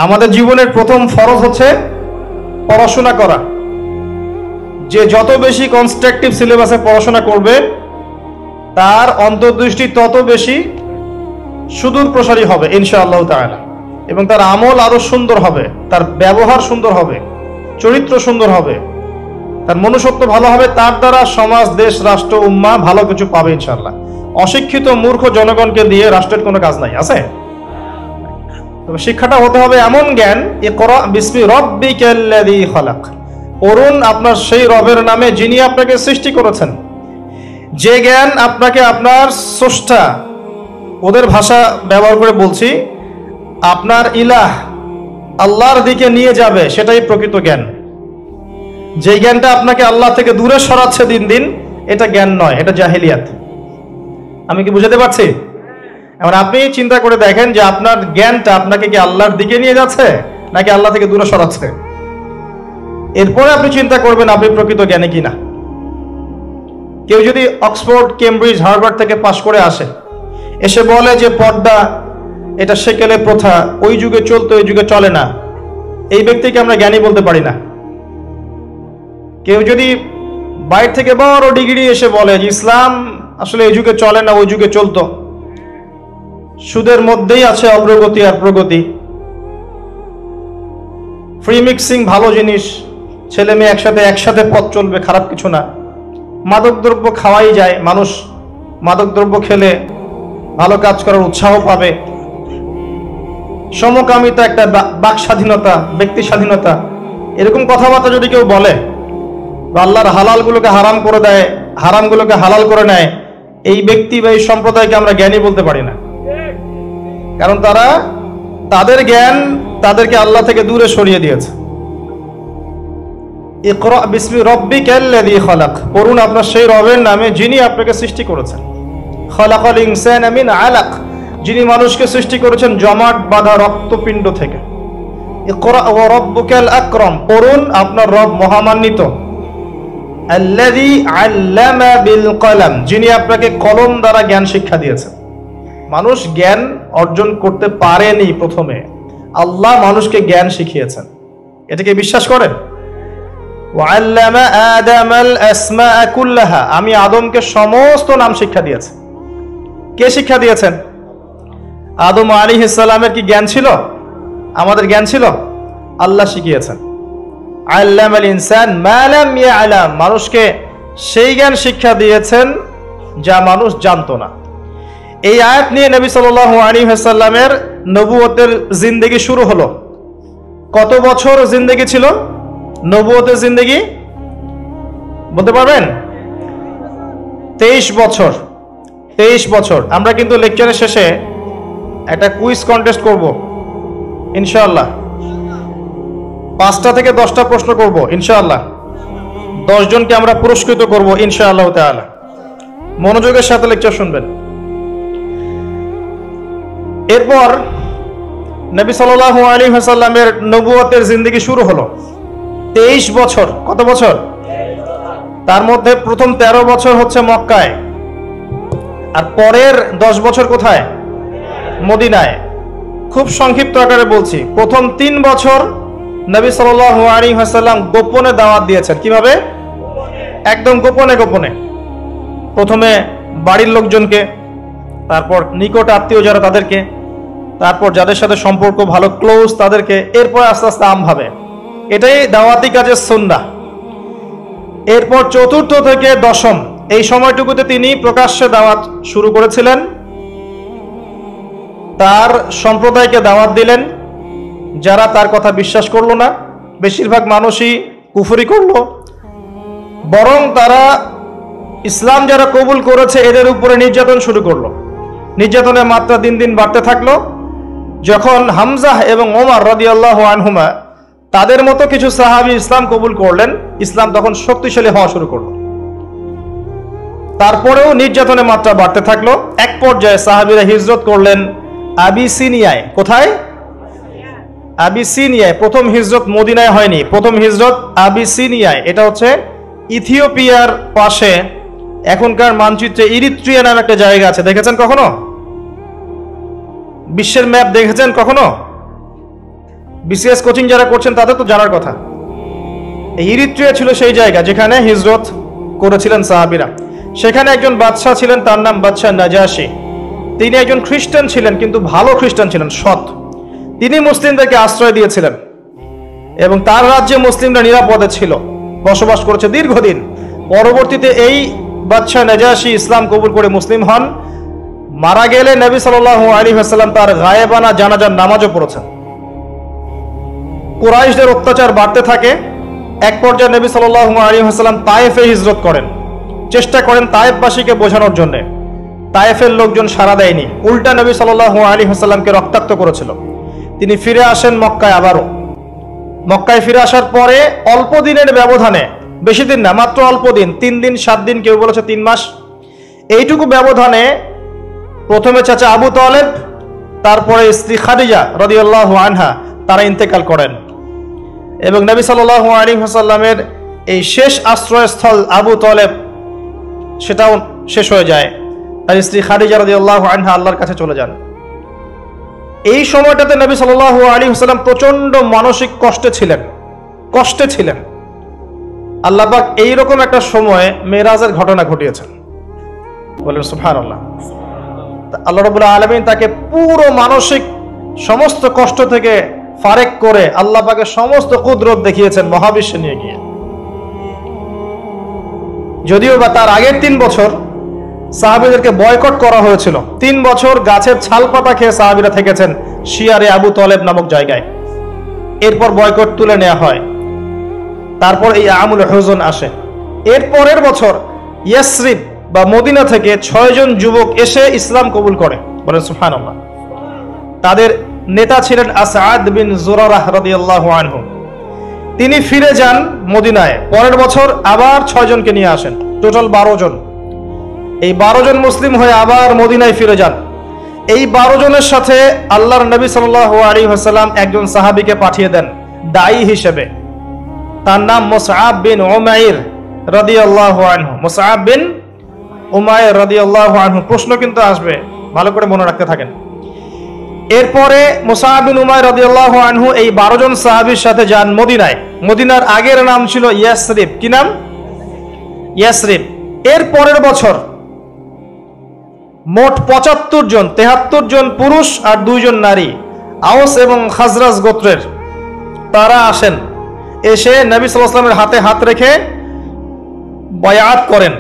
আমাদের জীবনের প্রথম ফরজ হচ্ছে পড়াশোনা করা। যে যত বেশি কনস্ট্রাকটিভ সিলেবাসে পড়াশোনা করবে তার অন্তর্দৃষ্টি তত বেশি সুদূর প্রসারী হবে ইনশাআল্লাহ তাআলা, এবং তার আমল আরো সুন্দর হবে, তার ব্যবহার সুন্দর হবে, চরিত্র সুন্দর হবে, তার মনুষ্যত্ব ভালো হবে, তার দ্বারা সমাজ, দেশ, রাষ্ট্র, উম্মাহ ভালো কিছু পাবে ইনশাআল্লাহ। অশিক্ষিত মূর্খ জনগণকে দিয়ে রাষ্ট্রের কোনো কাজ নাই, আছে? তবে শিক্ষাটা হতে হবে এমন জ্ঞান, ইকরা বিসমি রাব্বিকাল্লাযী খালাক, পড়ুন আপনার সেই রবের নামে যিনি আপনাকে সৃষ্টি করেছেন। যে জ্ঞান আপনাকে আপনার স্রষ্টা, ওদের ভাষা ব্যবহার করে বলছি, আপনার ইলাহ আল্লাহর দিকে নিয়ে যাবে, সেটাই প্রকৃত জ্ঞান। যে জ্ঞানটা আপনাকে আল্লাহ থেকে দূরে সরাচ্ছে দিন দিন, এটা জ্ঞান নয়, এটা জাহেলিয়াত। আমি কি বুঝাতে পারছি? এবার আপনি চিন্তা করে দেখেন যে আপনার জ্ঞানটা আপনাকে কি আল্লাহর দিকে নিয়ে যাচ্ছে নাকি আল্লাহ থেকে দূরে সরাচ্ছে। এরপরে আপনি চিন্তা করবেন আপনি প্রকৃত জ্ঞানী কিনা। কেউ যদি অক্সফোর্ড, কেমব্রিজ, হার্ভার্ড থেকে পাশ করে আসে, এসে বলে যে পর্দা এটা সেকেলে প্রথা, ওই যুগে চলতো, ওই যুগে চলে না, এই ব্যক্তিকে আমরা জ্ঞানী বলতে পারি না। কেউ যদি বাইরে থেকে বড় ডিগ্রি এসে বলে যে ইসলাম আসলে এই যুগে চলে না, ওই যুগে চলতো, সুদের মধ্যেই আছে অগ্রগতি আর প্রগতি, ফ্রি মিক্সিং ভালো জিনিস, ছেলে মেয়ে একসাথে পথ চলবে, খারাপ কিছু না, মাদকদ্রব্য খাওয়াই যায়, মানুষ মাদকদ্রব্য খেলে ভালো কাজ করার উৎসাহ পাবে, সমকামিতা একটা বাক স্বাধীনতা, ব্যক্তি স্বাধীনতা, এরকম কথাবার্তা যদি কেউ বলে, আল্লাহর হালালগুলোকে হারাম করে দেয়, হারামগুলোকে হালাল করে নেয়, এই ব্যক্তি বা এই সম্প্রদায়কে আমরা জ্ঞানী বলতে পারি না। কারণ তাদের জ্ঞান তাদেরকে আল্লাহ থেকে দূরে সরিয়ে দিয়েছে। ইকরা বিসমি রাব্বিকাল্লাযী খালাক, পড়ুন আপনার সেই রবের নামে যিনি আপনাকে সৃষ্টি করেছেন। খালাকাল ইনসানা মিন আলাক, যিনি মানুষকে সৃষ্টি করেছেন জমাট বাঁধা রক্তপিণ্ড থেকে। ইকরা ওয়া রাব্বুকাল আকরাম, পড়ুন আপনার রব মহামান্বিত। আল্লাযী আল্লামা বিল কলম, যিনি আপনাকে কলম দ্বারা জ্ঞান শিক্ষা দিয়েছেন। মানুষ জ্ঞান অর্জন করতে পারেনি, প্রথমে আল্লাহ মানুষকে জ্ঞান শিখিয়েছেন। এটাকে বিশ্বাস করেন? ওয়াল্লামা আদামাল আসমাআ কুল্লাহা, আমি আদমকে সমস্ত নাম শিক্ষা দিয়েছি। কে শিক্ষা দিয়েছেন? আদম আলাইহিস সালামের কি জ্ঞান ছিল? আমাদের জ্ঞান ছিল? আল্লাহ শিখিয়েছেন। আল্লামাল ইনসান মা লাম ইয়ালাম, মানুষকে সেই জ্ঞান শিক্ষা দিয়েছেন যা মানুষ জানতো না। এই আয়াত নিয়ে নবী সাল্লাল্লাহু আলাইহি ওয়াসাল্লামের নবুয়তের জিন্দেগি শুরু হলো। কত বছর জিন্দেগি ছিল নবুয়তের জিন্দেগি? বলতে পারবেন? 23 বছর। 23 বছর। আমরা কিন্তু লেকচারের শেষে একটা কুইজ কন্টেস্ট করব ইনশাআল্লাহ। 5টা থেকে 10টা প্রশ্ন করব ইনশাআল্লাহ। 10 জনকে আমরা পুরস্কৃত করব ইনশাআল্লাহ তাআলা। মনোযোগের সাথে লেকচার শুনবেন। এরপর নবী সাল্লাল্লাহু আলাইহি ওয়াসাল্লামের নবুয়তের জিন্দেগি শুরু হলো। 23 বছর। কত বছর? তার মধ্যে প্রথম 13 বছর হচ্ছে মক্কায়, আর পরের 10 বছর কোথায়? মদিনায়। খুব সংক্ষিপ্ত আকারে বলছি, প্রথম 3 বছর নবী সাল্লাল্লাহু আলাইহি ওয়াসাল্লাম গোপনে দাওয়াত দিয়েছেন। কিভাবে? একদম গোপনে গোপনে। প্রথমে বাড়ির লোকজনকে, তারপর নিকট আত্মীয় যারা তাদেরকে, তারপর যাদের সাথে সম্পর্ক ভালো ক্লোজ তাদেরকে, এরপর আস্তে আস্তে আমভাবে। এটাই দাওয়াতি কাজের সুন্নাহ। এরপর 4র্থ থেকে 10ম এই সময়টুকুতে তিনি প্রকাশ্যে দাওয়াত শুরু করেছিলেন। তার সম্প্রদায়কে দাওয়াত দিলেন, যারা তার কথা বিশ্বাস করলো না, বেশিরভাগ মানুষই কুফরি করলো, বরং তারা ইসলাম যারা কবুল করেছে এদের উপরে নির্যাতন শুরু করলো। নির্যাতনের মাত্রা দিন দিন বাড়তে থাকলো। যখন হামজা এবং ওমর রাদিয়াল্লাহু আনহুমা তাদের মতো কিছু সাহাবী ইসলাম কবুল করলেন, ইসলাম তখন শক্তিশালী হওয়া শুরু করলো। তারপরেও নির্যাতনের মাত্রা বাড়তে থাকলো। এক পর্যায়ে সাহাবীরা হিজরত করলেন আবিসিনিয়ায়। কোথায়? আবিসিনিয়ায়। প্রথম হিজরত মদিনায় হয়নি, প্রথম হিজরত আবিসিনিয়ায়। এটা হচ্ছে ইথিওপিয়ার পাশে, এখনকার মানচিত্রে ইরিত্রিয়া নামে একটা জায়গা আছে, দেখেছেন কখনো? বিশ্বের ম্যাপ দেখেছেন কখনো? বিসিএস কোচিং যারা করছেন তাদের তো জানার কথা। ইরিত্রিয়া ছিল সেই জায়গা যেখানে হিজরত করেছিলেন সাহাবীরা। সেখানে একজন বাদশাহ ছিলেন, তার নাম বাদশাহ নাজাশী। তিনি একজন খ্রিস্টান ছিলেন, কিন্তু ভালো খ্রিস্টান ছিলেন, সৎ। তিনি মুসলিমদেরকে আশ্রয় দিয়েছিলেন এবং তার রাজ্যে মুসলিমরা নিরাপদে ছিল, বসবাস করেছে দীর্ঘদিন। পরবর্তীতে এই বাদশাহ নাজাশী ইসলাম কবুল করে মুসলিম হন। মারা গেলে নবী সাল্লাল্লাহু আলাইহি ওয়াসাল্লাম তার গায়েবানা জানাজার নামাজও পড়েছেন। কুরাইশদের অত্যাচার বাড়তে থাকে। এক পর্যায়ে নবী সাল্লাল্লাহু আলাইহি ওয়াসাল্লাম তায়েফে হিজরত করেন, চেষ্টা করেন তায়েফবাসীকে বোঝানোর জন্য। তায়েফের লোকজন সাড়া দেয়নি, উল্টা নবী সাল্লাল্লাহু আলাইহি ওয়াসাল্লামকে রক্তাক্ত করেছিল। তিনি ফিরে আসেন মক্কায়। আবারও মক্কায় ফিরে আসার পরে অল্প দিনের ব্যবধানে, বেশি দিন না, মাত্র অল্প দিন, 3 দিন 7 দিন, কেউ বলেছে 3 মাস, এইটুকু ব্যবধানে প্রথমে চাচা আবু তালেব, তারপরে স্ত্রী খাদিজা রাদিয়াল্লাহু আনহা, তারা ইন্তেকাল করেন। এবং নবী সাল্লাল্লাহু আলাইহি ওয়াসাল্লামের এই শেষ আশ্রয়স্থল আবু তালেব, সেটাও শেষ হয়ে যায়। তার স্ত্রী খাদিজা রাদিয়াল্লাহু আনহা আল্লাহর কাছে চলে যান। এই সময়টাতে নবী সাল্লাল্লাহু আলাইহি ওয়াসাল্লাম প্রচন্ড মানসিক কষ্টে ছিলেন। আল্লাহ পাক এইরকম একটা সময়ে মেরাজের ঘটনা ঘটিয়েছেন, বলেন সুবহানাল্লাহ। আল্লাহ রাব্বুল আলামিন তাকে পুরো মানসিক সমস্ত কষ্ট থেকে ফারেক করে আল্লাহ পাকের সমস্ত কুদরত দেখিয়েছেন মহাবিশ্বে নিয়ে গিয়ে। যদিও বা তার আগের 3 বছর সাহাবীদেরকে বয়কট করা হয়েছিল। 3 বছর গাছের ছাল পাতা খেয়ে সাহাবীরা থেকেছেন শিয়ারে আবু তালেব নামক জায়গায়। এরপর বয়কট তুলে নেওয়া হয়। তারপর এই আমুল হুজন আসে। এর পরের বছর ইয়াসরিব বা মদিনা থেকে 6 জন যুবক এসে ইসলাম কবুল করে, বলেন সুবহানাল্লাহ। তাদের নেতা ছিলেন আসাদ বিন জুরারাহ রাদিয়াল্লাহু আনহু। তিনি ফিরে যান মদিনায়। পরের বছর আবার 6 জনকে নিয়ে আসেন, টোটাল 12 জন। এই 12 জন মুসলিম হয়ে আবার মদিনায় ফিরে যান। এই 12 জনের সাথে আল্লাহর নবী সাল্লাল্লাহু আলাইহি ওয়াসাল্লাম একজন সাহাবীকে পাঠিয়ে দেন দায়ী হিসেবে। তার নাম মুসআব বিন উমাইর রাদিয়াল্লাহু আনহু। মুসআব বিন উমাইর রাদিয়াল্লাহু আনহু। প্রশ্ন কিন্তু আসবে, ভালো করে মনে রাখতে থাকেন। এরপরে মুসআব বিন উমাইর রাদিয়াল্লাহু আনহু এই 12 জন সাহাবীর সাথে যান মদিনায়। মদিনার আগের নাম ছিল ইয়াসরিব। কি নাম? ইয়াসরিব। এর পরের বছর মোট 75 জন, 73 জন পুরুষ আর 2 জন নারী, আউস এবং খাজরাজ গোত্রের, তারা আসেন। এসে নবী সাল্লাল্লাহু আলাইহি ওয়াসাল্লামের হাতে হাত রেখে বায়াত করেন।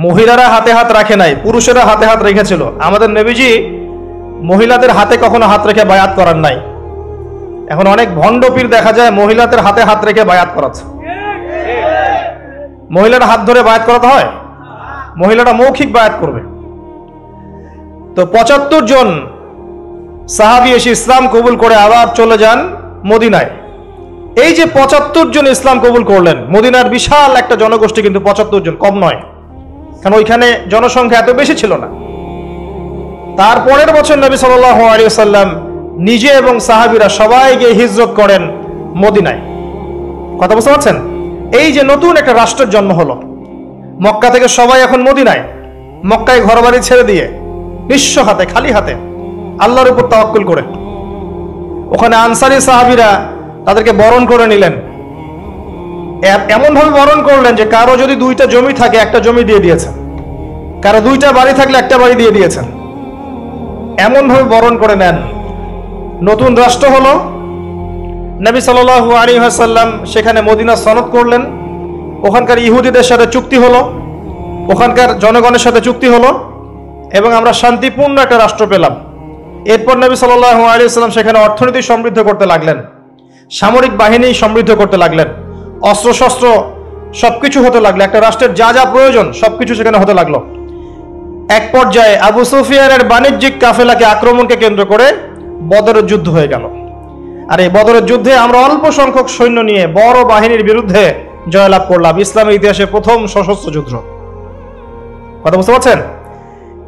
মহিলারা হাতে হাত রাখে নাই, পুরুষেরা হাতে হাত রেখেছিল। আমাদের নবীজি মহিলাদের হাতে কখনো হাত রেখে বায়াত করার নাই। এখন অনেক ভণ্ড পীর দেখা যায় মহিলাদের হাতে হাত রেখে বায়াত করাচ্ছে। মহিলারা হাত ধরে বায়াত করাতে হয়? মহিলারা মৌখিক বায়াত করবে। তো 75 জন সাহাবী এসে ইসলাম কবুল করে আবার চলে যান মদিনায়। এই যে 75 জন ইসলাম কবুল করলেন, মদিনার বিশাল একটা জনগোষ্ঠী, কিন্তু 75 জন কম নয়, কারণ ওইখানে জনসংখ্যা এত বেশি ছিল না। তারপরের বছর নবী সাল্লাল্লাহু আলাইহি ওয়াসাল্লাম নিজে এবং সাহাবীরা সবাই গিয়ে হিজরত করেন মদিনায়। কথা বুঝতে পারছেন? এই যে নতুন একটা রাষ্ট্রের জন্ম হলো। মক্কা থেকে সবাই এখন মদিনায়, মক্কায় ঘরবাড়ি ছেড়ে দিয়ে নিঃস্ব হাতে, খালি হাতে, আল্লাহর উপর তাওয়াক্কুল করে। ওখানে আনসারী সাহাবীরা তাদেরকে বরণ করে নিলেন। এমন ভাবে বরণ করলেন যে কারো যদি 2টা জমি থাকে, একটা জমি দিয়ে দিয়েছেন, কারো 2টা বাড়ি থাকলে একটা বাড়ি দিয়ে দিয়েছেন। এমন ভাবে বরণ করে নেন। নতুন রাষ্ট্র হলো। নবী সাল্লাল্লাহু আলাইহি ওয়াসাল্লাম সেখানে মদিনা সনদ করলেন। ওখানকার ইহুদিদের সাথে চুক্তি হলো, ওখানকার জনগণের সাথে চুক্তি হলো, এবং আমরা শান্তিপূর্ণ একটা রাষ্ট্র পেলাম। এরপর নবী সাল্লাল্লাহু আলাইহি ওয়াসাল্লাম সেখানে অর্থনীতি সমৃদ্ধ করতে লাগলেন, সামরিক বাহিনী সমৃদ্ধ করতে লাগলেন, অস্ত্রশস্ত্র সবকিছু হতে লাগলো। একটা রাষ্ট্রের যা যা প্রয়োজন সবকিছু সেখানে হতে লাগলো। এক পর্যায়ে আবু সুফিয়ানের বাণিজ্যিক কাফেলাকে আক্রমণকে কেন্দ্র করে বদরের যুদ্ধ হয়ে গেল। আর এই বদরের যুদ্ধে আমরা অল্প সংখ্যক সৈন্য নিয়ে বড় বাহিনীর বিরুদ্ধে জয়লাভ করলাম। ইসলামের ইতিহাসে প্রথম সশস্ত্র যুদ্ধ। কথা বুঝতে পারছেন?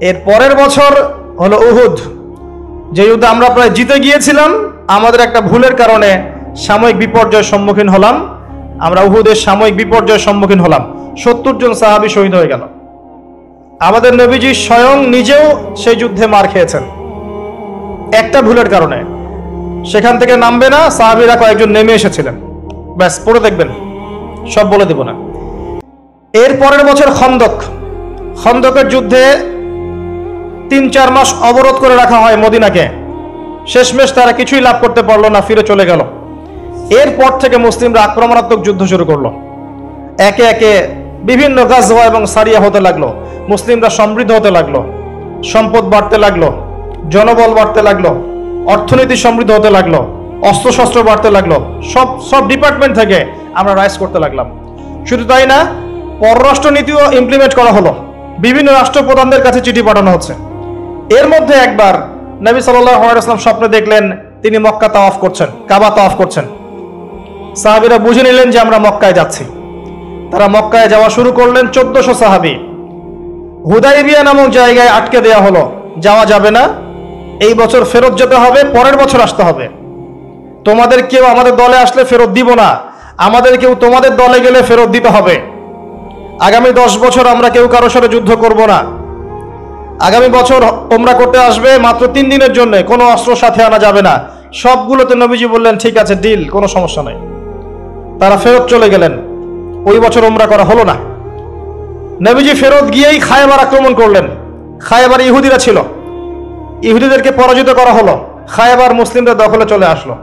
এর পরের বছর হলো উহুদ, যে যুদ্ধে আমরা প্রায় জিতে গিয়েছিলাম। আমাদের একটা ভুলের কারণে সাময়িক বিপর্যয়ের সম্মুখীন হলাম। আমরা উহুদের সাময়িক বিপর্যয়ের সম্মুখীন হলাম। 70 জন সাহাবী শহীদ হয়ে গেল। আমাদের নবীজি স্বয়ং নিজেও সেই যুদ্ধে মার খেয়েছেন একটা ভুলের কারণে। সেখান থেকে নামবে না, সাহাবীরা কয়েকজন নেমে এসেছিলেন। ব্যাস, পড়ে দেখবেন, সব বলে দেব না। এর পরের বছর খন্দকের যুদ্ধে 3-4 মাস অবরোধ করে রাখা হয় মদিনাকে। শেষমেশ তারা কিছুই লাভ করতে পারলো না, ফিরে চলে গেল। এরপর থেকে মুসলিমরা আক্রমণাত্মক যুদ্ধ শুরু করলো। একে একে বিভিন্ন গাজওয়া এবং সারিয়া হতে লাগলো। মুসলিমরা সমৃদ্ধ হতে লাগলো, সম্পদ বাড়তে লাগলো, জনবল বাড়তে লাগলো, অর্থনীতি সমৃদ্ধ হতে লাগলো, অস্ত্রশস্ত্র বাড়তে লাগলো। সব ডিপার্টমেন্ট থেকে আমরা রাইজ করতে লাগলাম। শুধু তাই না, পররাষ্ট্র নীতিও ইমপ্লিমেন্ট করা হলো। বিভিন্ন রাষ্ট্রপ্রধানদের কাছে চিঠি পাঠানো হচ্ছে। এর মধ্যে একবার নবী সাল্লাল্লাহু আলাইহি ওয়াসাল্লাম স্বপ্নে দেখলেন তিনি মক্কা তাওয়াফ করছেন, কাবা তাওয়াফ করছেন। সাহাবীরা বুঝে নিলেন যে আমরা মক্কায় যাচ্ছি। তারা মক্কায় যাওয়া শুরু করলেন। 1400 সাহাবী হুদাইবিয়া নামক জায়গায় আটকে দেওয়া হলো, যাওয়া যাবে না, এই বছর ফেরত যেতে হবে, পরের বছর আসতে হবে। তোমাদের কেউ আমাদের দলে আসলে ফেরত দিব না, আমাদের কেউ তোমাদের দলে গেলে ফেরত দিতে হবে। আগামী 10 বছর আমরা কেউ কারোর সাথে যুদ্ধ করব না। আগামী বছর তোমরা করতে আসবে মাত্র 3 দিনের জন্য, কোনো অস্ত্র সাথে আনা যাবে না। সবগুলোতে নবীজি বললেন ঠিক আছে, ডিল, কোনো সমস্যা নাই। তারা ফেরত চলে গেলেন। ওই বছর উমরা করা হলো না। নবীজি ফেরত গিয়েই খায়বার আক্রমণ করলেন। খায়বার ইহুদিরা ছিল, ইহুদিদেরকে পরাজিত করা হলো। খায়বার মুসলিমদের দখলে চলে আসলো।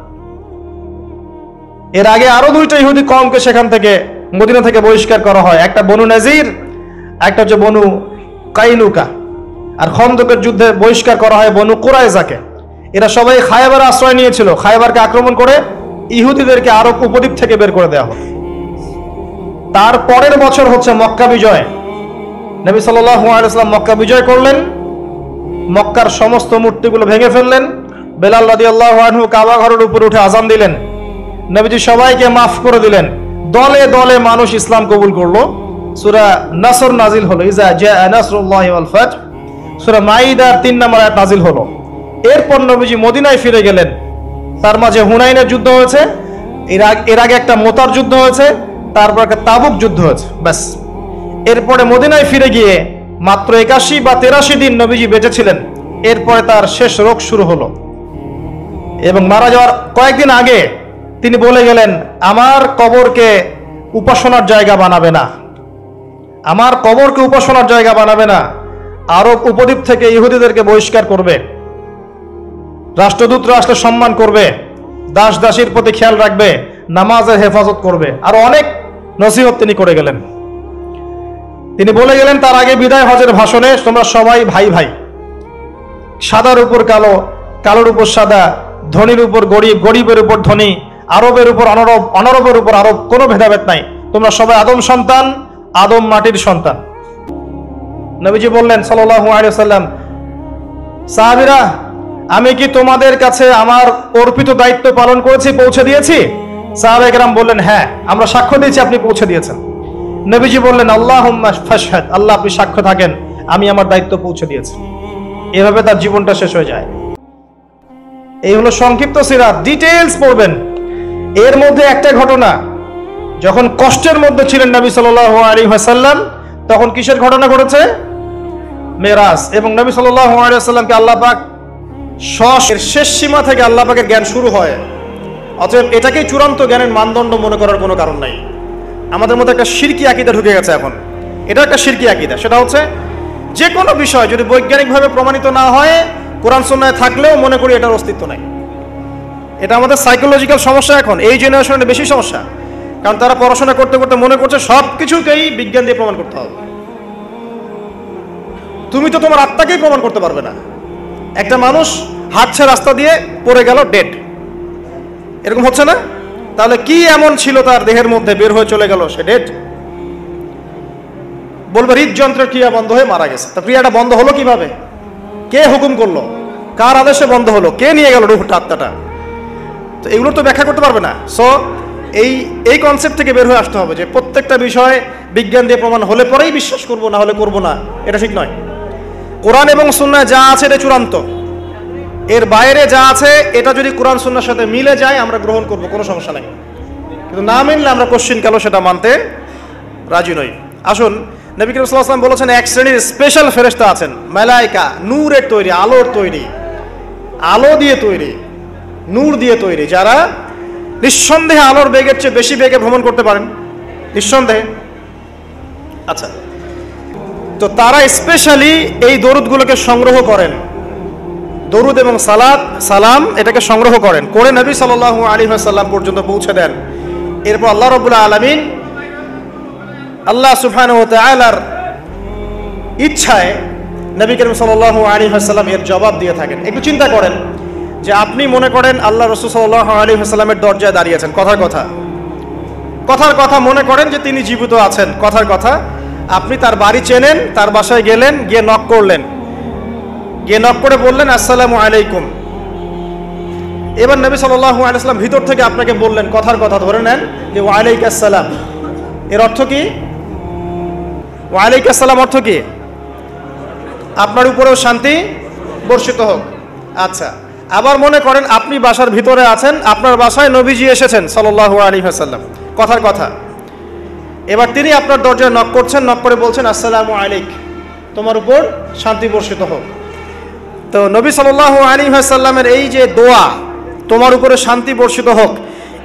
এর আগে আরো 2টা ইহুদি কওমকে সেখান থেকে, মদিনা থেকে বহিষ্কার করা হয়। একটা বনু নাজির, একটা হচ্ছে বনু কাইনুকা। আর খন্দকের যুদ্ধে বহিষ্কার করা হয় বনু কুরাইজাকে। এরা সবাই খায়বারে আশ্রয় নিয়েছিল। খায়বারকে আক্রমণ করে ইহুদিদেরকে আরব উপদ্বীপ থেকে বের করে দেওয়া হলো। তার পরের বছর হচ্ছে মক্কা বিজয়। নবী সাল্লাল্লাহু আলাইহি ওয়াসাল্লাম মক্কা বিজয় করলেন। মক্কার সমস্ত মূর্তিগুলো ভেঙে ফেললেন। বেলাল রাদিয়াল্লাহু আনহু কাবা ঘরের উপর উঠে আযান দিলেন। নবীজি সবাইকে মাফ করে দিলেন। দলে দলে মানুষ ইসলাম কবুল করলো। সূরা নাসর নাজিল হলো, ইজা জাআ নাসরুল্লাহি ওয়াল ফাত। সূরা মাইদার 3 নম্বর আয়াত নাজিল হলো। এরপর নবীজি মদিনায় ফিরে গেলেন। তার মাঝে হুনাইনের যুদ্ধ হয়েছে, এর আগে একটা মোতার যুদ্ধ হয়েছে, তারপর একটা তাবুক যুদ্ধ হয়েছে। ব্যাস, এরপরে মদিনায় ফিরে গিয়ে মাত্র 81 বা 83 দিন নবীজি বেঁচে ছিলেন। এরপরে তার শেষ রোগ শুরু হলো এবং মারা যাওয়ার কয়েকদিন আগে তিনি বলে গেলেন, আমার কবরকে উপাসনার জায়গা বানাবে না, আমার কবরকে উপাসনার জায়গা বানাবে না। আরব উপদ্বীপ থেকে ইহুদিদেরকে বহিষ্কার করবে, রাষ্ট্রদূতরা আসলে সম্মান করবে, দাস দাসীর প্রতি খেয়াল রাখবে, নামাজের হেফাজত করবে। আর অনেক নসিহত তিনি করে গেলেন। তিনি বলে গেলেন তার আগে বিদায় হজের ভাষণে, তোমরা সবাই ভাই ভাই, সাদার উপর কালো, কালোর উপর সাদা, ধনীর উপর গরিব, গরিবের উপর ধনী, আরবের উপর অনরব, অনরবের উপর আরব, কোনো ভেদাভেদ নাই। তোমরা সবাই আদম সন্তান, আদম মাটির সন্তান। নবীজি বললেন সাল্লাল্লাহু আলাইহি ওয়াসাল্লাম, সাহাবীরা, আমি কি তোমাদের কাছে আমার অর্পিত দায়িত্ব পালন করেছি, পৌঁছে দিয়েছি? সাহাবায়ে কেরাম বললেন, হ্যাঁ, আমরা সাক্ষ্য দিয়েছি আপনি পৌঁছে দিয়েছেন। নবীজি বললেন, আল্লাহুম্মা ফাশহাদ, আল্লাহ আপনি সাক্ষ্য থাকেন আমি আমার দায়িত্ব পৌঁছে দিয়েছি। এভাবে তার জীবনটা শেষ হয়ে যায়। এই হলো সংক্ষিপ্ত সিরাত, ডিটেইলস পড়বেন। এর মধ্যে একটা ঘটনা, যখন কষ্টের মধ্যে ছিলেন নবী সাল্লাল্লাহু আলাইহি ওয়াসাল্লাম, তখন কিসের ঘটনা ঘটেছে? মেরাজ। এবং নবী সাল্লাল্লাহু আলাইহি ওয়াসাল্লামকে আল্লাহ পাক শেষ সীমা থেকে আল্লাহ পাকের জ্ঞান শুরু হয়। অতএব এটাকেই চূড়ান্ত জ্ঞানের মানদণ্ড মনে করার কোনো কারণ নাই। আমাদের মধ্যে একটা শিরকি আকীদা ঢুকে গেছে এখন। এটা একটা শিরকি আকীদা। সেটা হচ্ছে যে কোনো বিষয় যদি বৈজ্ঞানিকভাবে প্রমাণিত না হয়, কোরআন সুন্নাহয় থাকলেও মনে করি এটার অস্তিত্ব নাই। এটা আমাদের সাইকোলজিক্যাল সমস্যা। এখন এই জেনারেশনের বেশি সমস্যা, কারণ তারা পড়াশোনা করতে করতে মনে করছে সব কিছুকেই বিজ্ঞান দিয়ে প্রমাণ করতে হবে। তুমি তো তোমার আত্মাকেই প্রমাণ করতে পারবে না। একটা মানুষ হাঁটছে রাস্তা দিয়ে, পড়ে গেল, ডেড, এরকম হচ্ছে না? তাহলে কি এমন ছিল তার দেহের মধ্যে, বের হয়ে চলে গেল, সে ডেড? বলবে হৃদযন্ত্রের ক্রিয়া বন্ধ হয়ে মারা গেছে। তা ক্রিয়াটা বন্ধ হলো কিভাবে? কে হুকুম করলো? কার আদেশে বন্ধ হলো? কে নিয়ে গেল রুহটা, আত্মাটা? তো এগুলো তো ব্যাখ্যা করতে পারবে না। সো এই কনসেপ্ট থেকে বের হয়ে আসতে হবে যে প্রত্যেকটা বিষয় বিজ্ঞান দিয়ে প্রমাণ হলে পরেই বিশ্বাস করবো, না হলে করবো না। এটা ঠিক নয়। কোরআন এবং সুন্নাহ যা আছে এটা চূড়ান্ত। এর বাইরে যা আছে এটা যদি কোরআন সুন্নাহর সাথে মিলে যায় আমরা গ্রহণ করব, কোনো সমস্যা নাই। কিন্তু না মিললে আমরা কোশ্চিনকালও সেটা মানতে রাজি নই। আসুন, নবী করিম সাল্লাল্লাহু আলাইহি ওয়াসাল্লাম বলেছেন এক শ্রেণীর স্পেশাল ফেরেশতা আছেন, মালায়েকা, নূরের তৈরি, আলোর তৈরি, আলো দিয়ে তৈরি। নূর দিয়ে তৈরি, যারা নিঃসন্দেহে আলোর বেগের চেয়ে বেশি বেগে ভ্রমণ করতে পারেন, নিঃসন্দেহে। আচ্ছা, তো তারা স্পেশালি এই দরুদগুলোকে সংগ্রহ করেন, দরুদ এবং সালাম এটাকে সংগ্রহ করেন, করে নবী সাল্লাল্লাহু আলাইহি ওয়াসাল্লাম পর্যন্ত পৌঁছে দেন। এরপর আল্লাহ রাব্বুল আলামিন, আল্লাহ সুবহানাহু ওয়া তাআলার ইচ্ছায় নবী করিম সাল্লাল্লাহু আলাইহি ওয়াসাল্লাম এর জবাব দিয়ে থাকেন। একটু চিন্তা করেন যে আপনি মনে করেন আল্লাহ রাসূল সাল্লাল্লাহু আলাইহি ওয়াসাল্লামের দরজায় দাঁড়িয়ে আছেন, কথার কথা মনে করেন যে তিনি জীবিত আছেন, কথার কথা। আপনি তার বাড়ি চেনেন, তার বাসায় গেলেন, গিয়ে নক করলেন, গিয়ে নক করে বললেন আসসালামু আলাইকুম। এবার নবী সাল্লাল্লাহু আলাইহি ওয়াসাল্লাম ভিতর থেকে আপনাকে বললেন, কথার কথা ধরে নেন যে ওয়া আলাইকুম আসসালাম। এর অর্থ কি? ওয়া আলাইকুম আসসালাম অর্থ কি? আপনার উপরেও শান্তি বর্ষিত হোক। আচ্ছা, আবার মনে করেন আপনি বাসার ভিতরে আছেন, আপনার বাসায় নবীজি এসেছেন সাল্লাল্লাহু আলাইহি ওয়াসাল্লাম, কথার কথা। এবার তিনি আপনার দরজায় নক করছেন, নক করে বলছেন আসসালামু আলাইক, তোমার উপর শান্তি বর্ষিত হোক। তো নবী সাল্লাল্লাহু আলাইহি ওয়াসাল্লামের এই যে দোয়া, তোমার উপরে শান্তি বর্ষিত হোক,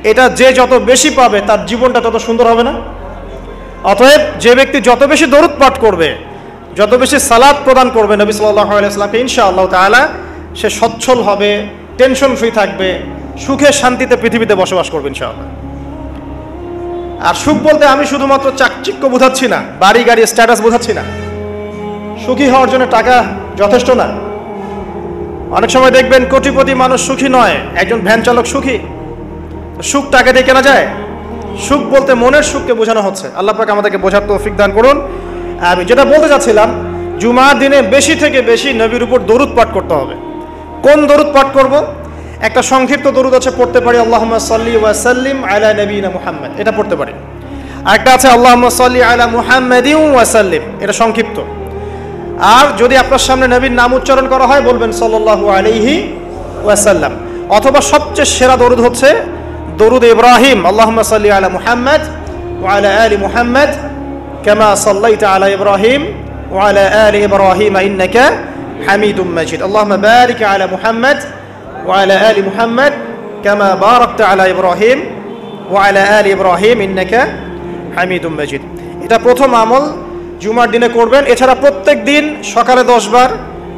এটা যে যত বেশি পাবে তার জীবনটা তত সুন্দর হবে না? অতএব যে ব্যক্তি যত বেশি দরুদ পাঠ করবে, যত বেশি সালাত প্রদান করবে নবী সাল্লাল্লাহু আলাইহি ওয়াসাল্লামকে, ইনশাআল্লাহ তাআলা সে সচ্ছল হবে, টেনশন ফ্রি থাকবে, সুখে শান্তিতে পৃথিবীতে বসবাস করবে ইনশাআল্লাহ। আর সুখ বলতে আমি শুধুমাত্র চাকচিক্য বোঝাচ্ছি না, বাড়ি গাড়ি স্ট্যাটাস বোঝাচ্ছি না। সুখী হওয়ার জন্য টাকা যথেষ্ট না। অনেক সময় দেখবেন কোটিপতি মানুষ সুখী নয়, একজন ভ্যান চালক সুখী। সুখ টাকা দিয়ে কেনা যায়? সুখ বলতে মনের সুখকে বোঝানো হচ্ছে। আল্লাহ পাক আমাদেরকে বোঝার তৌফিক দান করুন। আমি যেটা বলতে চাচ্ছিলাম, জুমার দিনে বেশি থেকে বেশি নবীর উপর দরুদ পাঠ করতে হবে। কোন দরুদ পাঠ করব? একটা সংক্ষিপ্ত দরুদ আছে, পড়তে পারি আল্লাহুম্মা সাল্লি ওয়া সাল্লিম আলা নবিয়িনা মুহাম্মদ, এটা পড়তে পারি। আরেকটা আছে আল্লাহুম্মা সাল্লি আলা মুহাম্মাদিন ওয়া সাল্লিম, এটা সংক্ষিপ্ত। আর যদি আপনার সামনে নবীর নাম উচ্চারণ করা হয় বলবেন সাল্লাল্লাহু আলাইহি ওয়াসাল্লাম। অথবা সবচেয়ে সেরা দরুদ হচ্ছে দরুদ ইব্রাহিম, আল্লাহুম্মা সাল্লি আলা মুহাম্মদ ওয়া আলা আলি মুহাম্মদ কামা সাল্লাইতা আলা ইব্রাহিম ওয়া আলা আলি ইব্রাহিম ইন্নাকা হামিদুম মাজিদ। আল্লাহুম্মা বারিক আলা মুহাম্মদ ওয়া আলা আলি মুহাম্মদ কামা বারাকতা আলা ইব্রাহিম ওয়া আলা আলি ইব্রাহিম ইন্নাকা হামিদুম মাজিদ। এটা প্রথম আমল, জুমার দিনে করবেন। এছাড়া প্রত্যেক দিন সকালে 10 বার